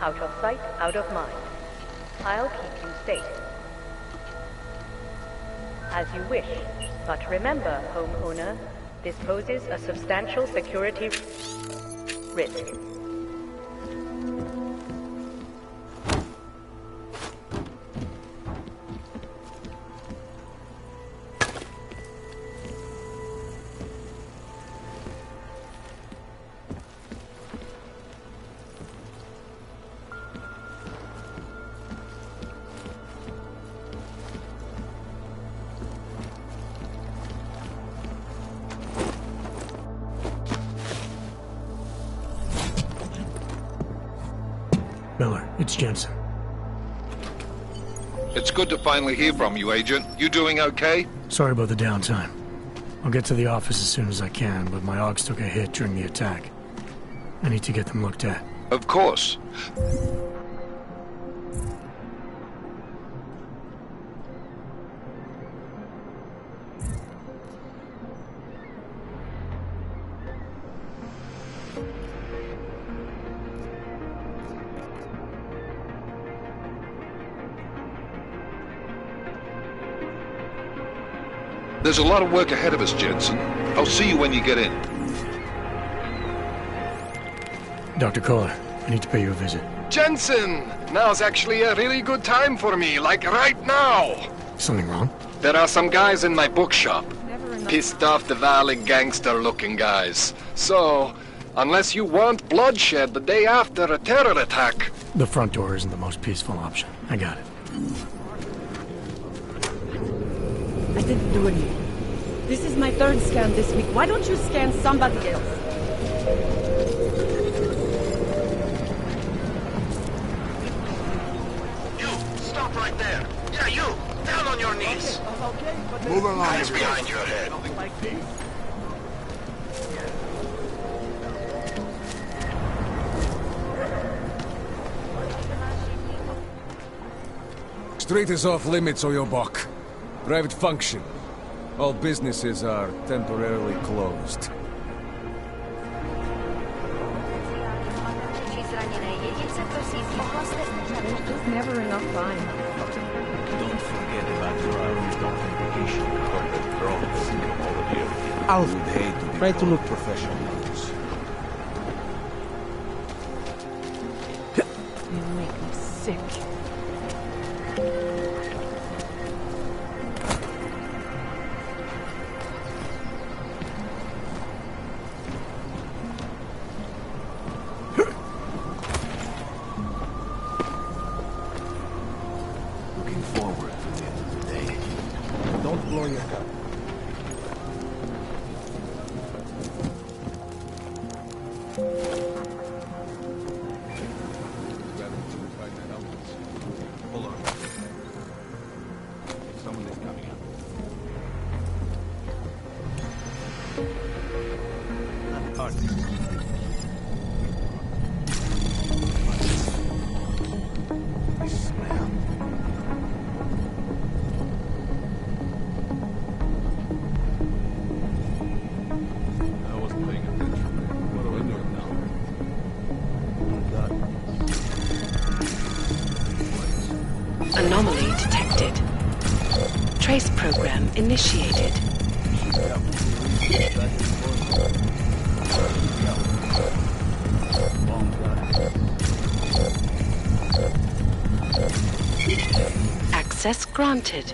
Out of sight, out of mind. I'll keep you safe. As you wish, but remember, homeowner, this poses a substantial security risk. Miller, it's Jensen. It's good to finally hear from you, Agent. You doing okay? Sorry about the downtime. I'll get to the office as soon as I can, but my Augs took a hit during the attack. I need to get them looked at. Of course. There's a lot of work ahead of us, Jensen. I'll see you when you get in. Dr. Kohler, I need to pay you a visit. Jensen! Now's actually a really good time for me, like right now! Something wrong? There are some guys in my bookshop. Pissed off the Valley gangster-looking guys. So, unless you want bloodshed the day after a terror attack... The front door isn't the most peaceful option. I got it. I didn't do anything. This is my third scan this week. Why don't you scan somebody else? Peace. Move along. Eyes behind your head. Street is off limits, Oyobok. Private function. All businesses are temporarily closed. There's just never enough time. Don't forget about your authentication card that drops all of you. Alpha, Would hate to be try to caught. look professional. You make me sick. Looking forward to the end of the day. Don't blow your gun. Hold on. Someone is coming up. I wasn't paying attention. What do I do now? Anomaly detected. Trace program initiated. Access granted.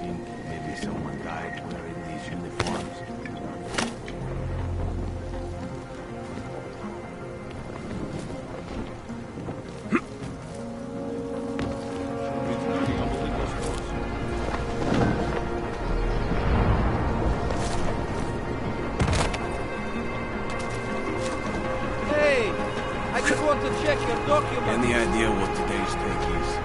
Think maybe someone died wearing these uniforms. Hey! I just want to check your documents. Any idea what today's take is?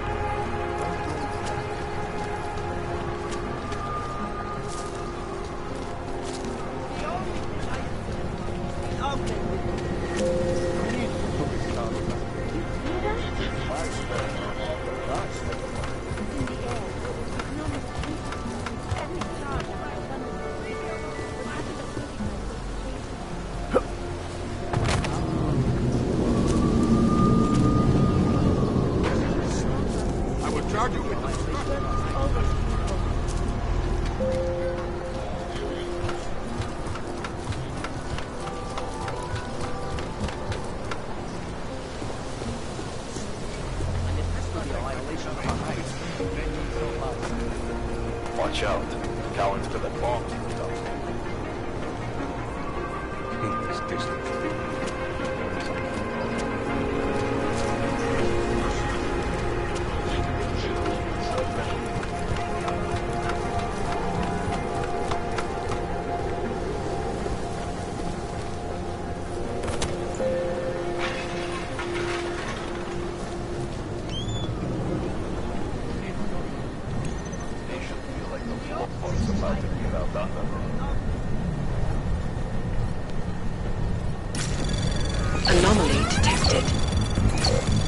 I will charge you with Watch out. Cowan's got a bomb to the top. Anomaly detected.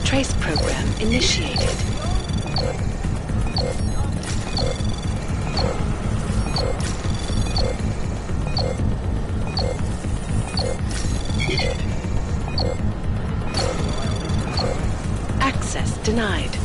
Trace program initiated. Access denied.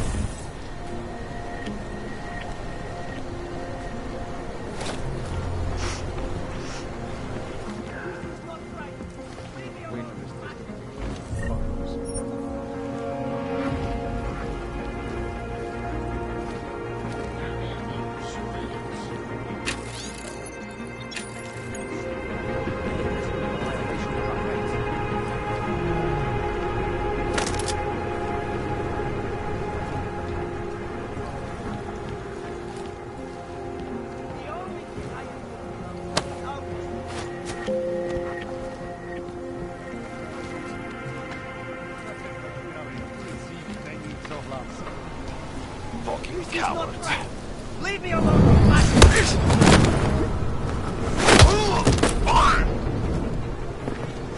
Leave me alone, you bastard!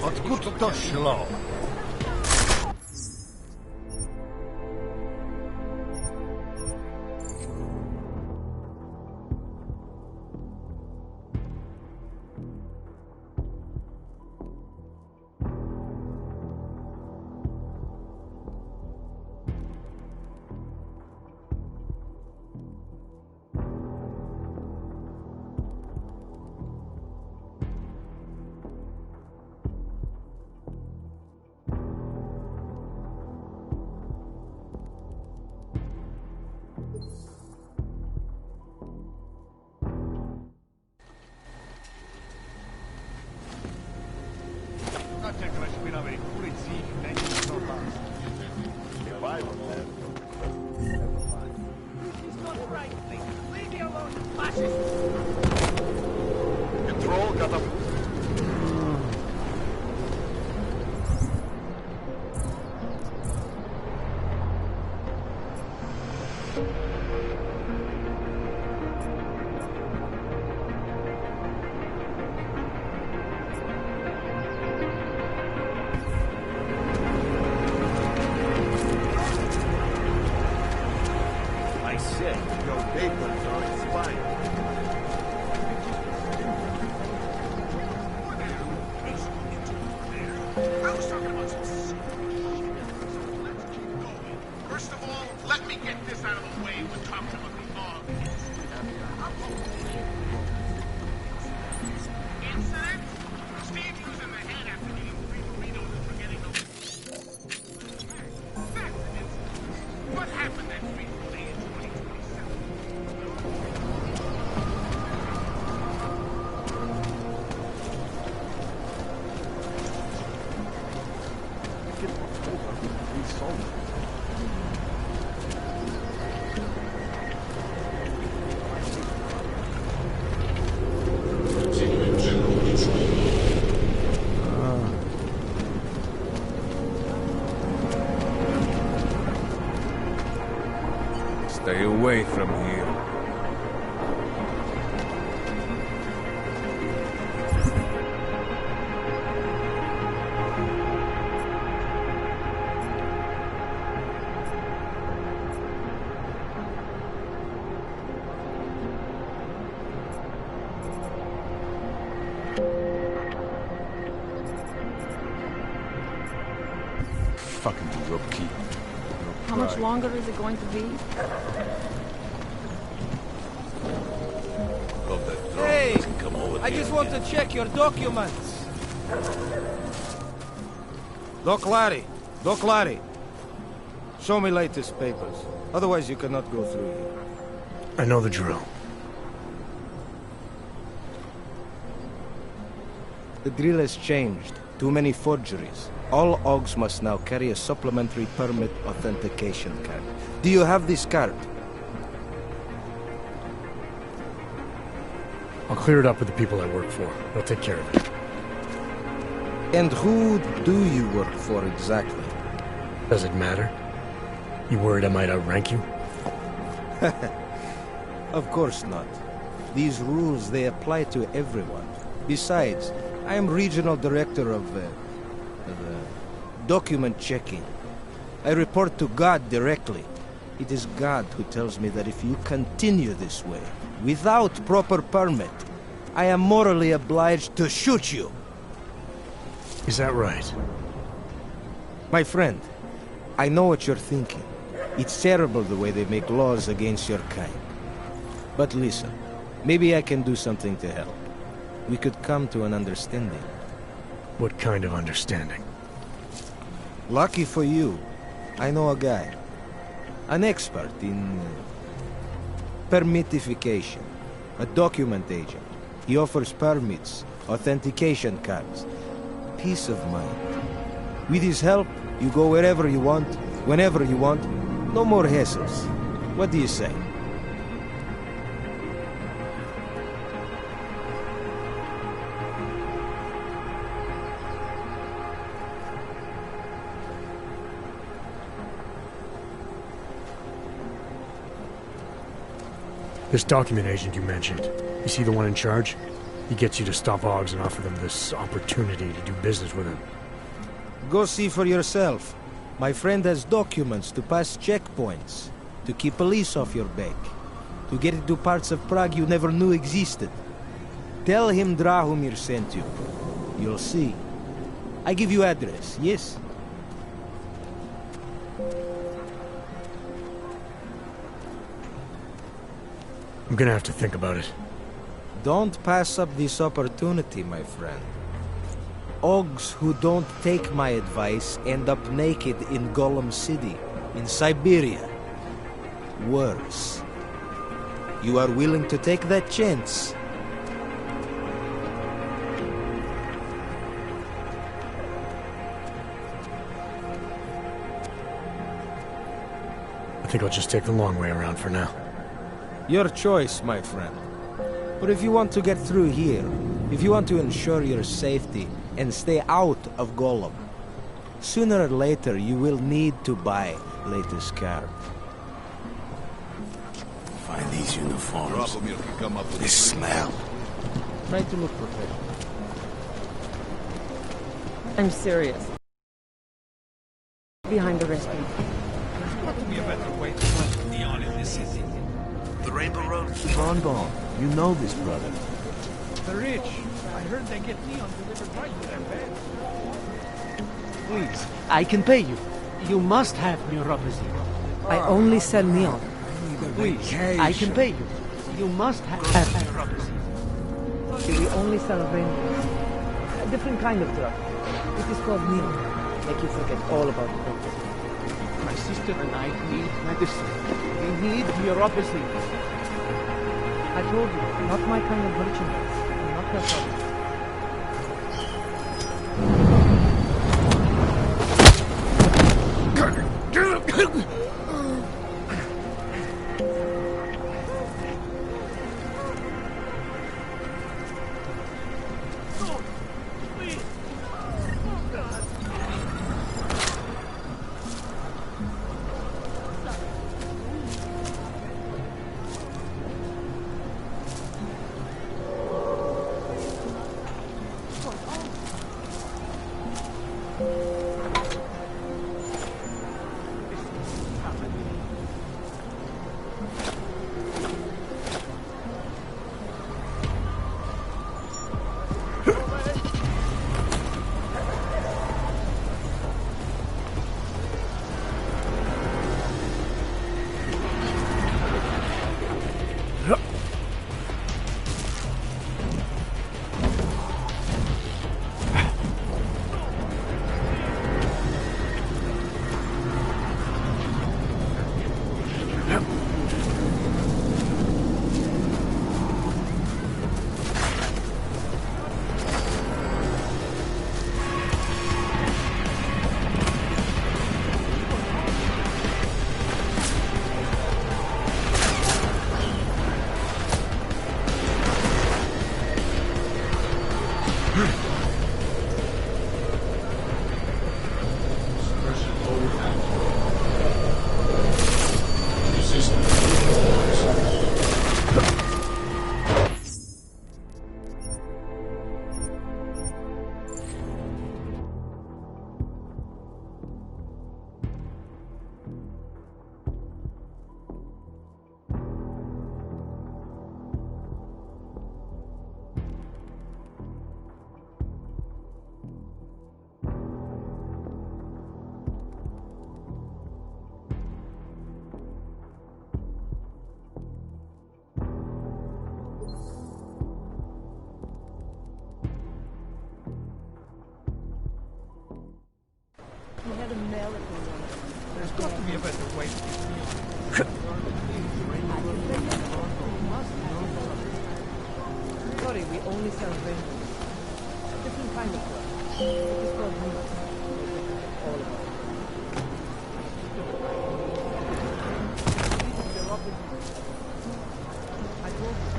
Откуда то шло? Control, готов. I said your papers are expired. I was talking about some shit. Let's keep going. First of all, let me get this out of the way. We're talking about the log incident. Steve was in the head after eating 3 burritos and forgetting those. That's an incident. What happened that fateful day in 2027? Stay away from here. Fucking rope-keep. How much longer is it going to be? Hey! I just want to check your documents. Doc Larry! Doc Larry! Show me latest papers. Otherwise you cannot go through here. I know the drill. The drill has changed. Too many forgeries. All OGs must now carry a supplementary permit authentication card. Do you have this card? I'll clear it up with the people I work for. They'll take care of it. And who do you work for exactly? Does it matter? You worried I might outrank you? Of course not. These rules, they apply to everyone. Besides, I am regional director of document checking. I report to God directly. It is God who tells me that if you continue this way, without proper permit, I am morally obliged to shoot you. Is that right? My friend, I know what you're thinking. It's terrible the way they make laws against your kind. But listen, maybe I can do something to help. We could come to an understanding. What kind of understanding? Lucky for you, I know a guy. An expert in permitification. A document agent. He offers permits, authentication cards. Peace of mind. With his help, you go wherever you want, whenever you want. No more hassles. What do you say? This document agent you mentioned, you see the one in charge? He gets you to stop Augs and offer them this opportunity to do business with him. Go see for yourself. My friend has documents to pass checkpoints, to keep police off your back, to get into parts of Prague you never knew existed. Tell him Drahomir sent you. You'll see. I give you address, yes? I'm gonna have to think about it. Don't pass up this opportunity, my friend. Augs who don't take my advice end up naked in Golem City, in Siberia. Worse. You are willing to take that chance? I think I'll just take the long way around for now. Your choice, my friend. But if you want to get through here, if you want to ensure your safety and stay out of Golem, sooner or later you will need to buy latest card. Find these uniforms. This smell. Try to look professional. I'm serious. Behind the restaurant. There's got to be a better way to put neon in this city. The Rainbow Road? Bonbon, you know this, brother. The rich. I heard they get neon delivered right to their beds. Please, I can pay you. You must have neuropathy. I only sell neon. Please, I can pay you. You must have neuropathy. We only sell rainbows. A different kind of drug. It is called neon. Make you forget all about it. My sister and I need medicine. We need neuropathy. I told you, not my kind of merchandise. I'm not her problem. There's got to be a better way to get neon. Sorry, we only sell rainbows. A different kind of drug. It is called neon. All about it. I told you,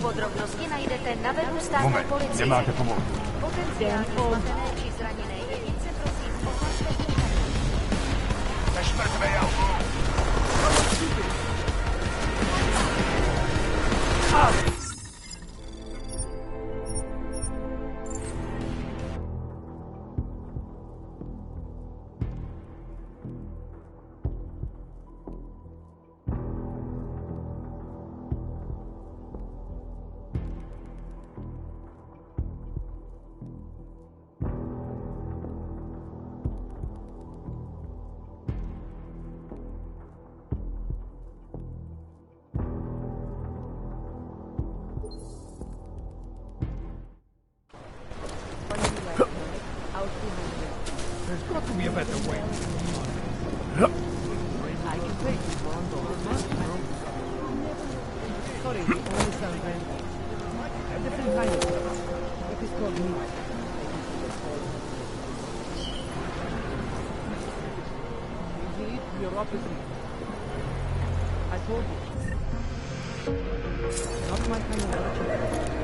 Podrobnosti najdete na webu státní Moment, policie. kde máte pomoc? Potenciálně zmatené či zraněné jedince prosím ohlašte There's got to be a better way. I can take you one Sorry, we only sell rent. A different kind of stuff. It is called meat. Indeed, you're opposite. I told you. Not my kind of religion.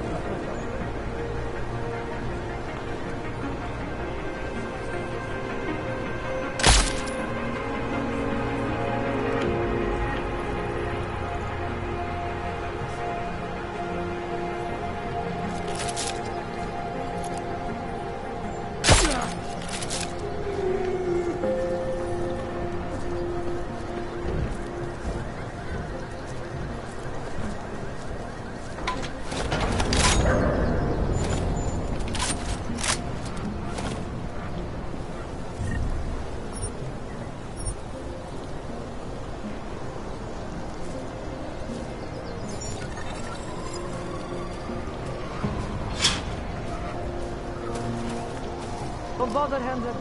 Don't bother, Handler.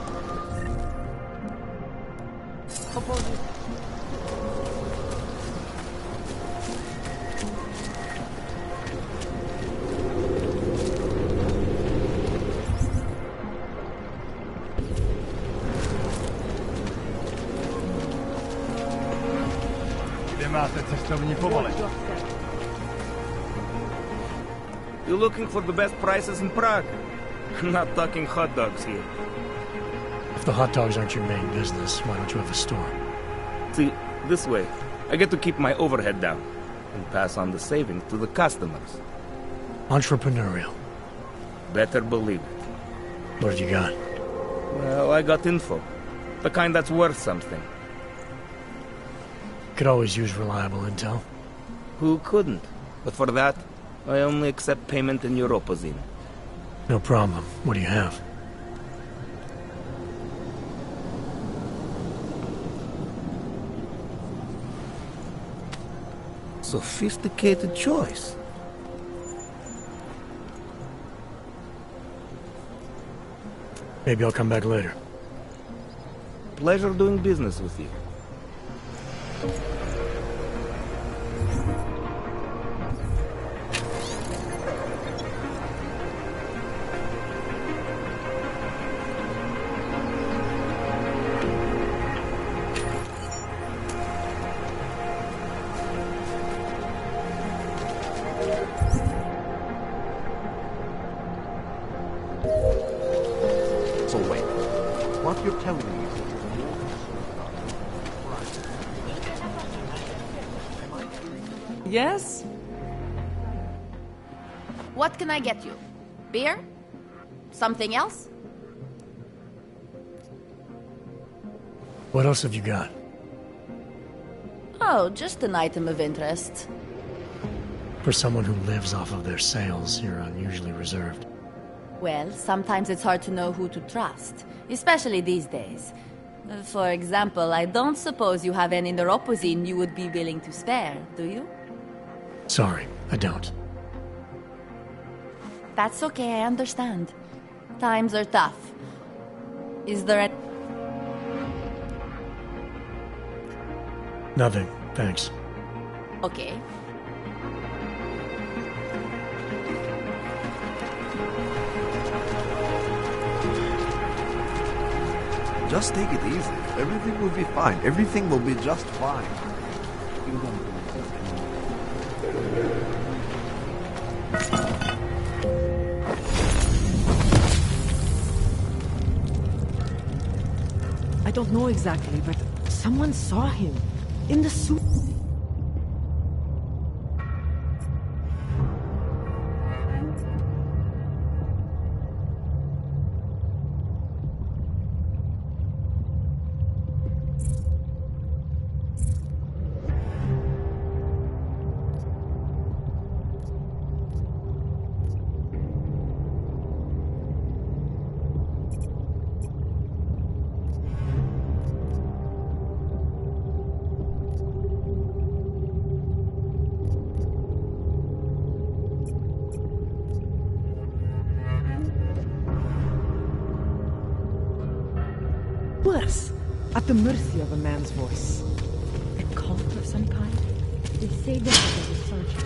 Opposite. Kde máte cestovní povolení? You're looking for the best prices in Prague? Not talking hot dogs here. If the hot dogs aren't your main business, why don't you have a store? See, this way, I get to keep my overhead down and pass on the savings to the customers. Entrepreneurial. Better believe it. What have you got? Well, I got info. The kind that's worth something. Could always use reliable intel. Who couldn't? But for that, I only accept payment in Europozine. No problem. What do you have? Sophisticated choice. Maybe I'll come back later. Pleasure doing business with you. So wait, what you're telling me is that Yes? What can I get you? Beer? Something else? What else have you got? Oh, just an item of interest. For someone who lives off of their sales, you're unusually reserved. Well, sometimes it's hard to know who to trust, especially these days. For example, I don't suppose you have any neuropozine you would be willing to spare, do you? Sorry, I don't. That's okay, I understand. Times are tough. Is there a... Nothing, thanks. Okay. Just take it easy. Everything will be fine. Everything will be just fine. I don't know exactly, but someone saw him in the suit. At the mercy of a man's voice. A cult of some kind? They say this is a resurgence.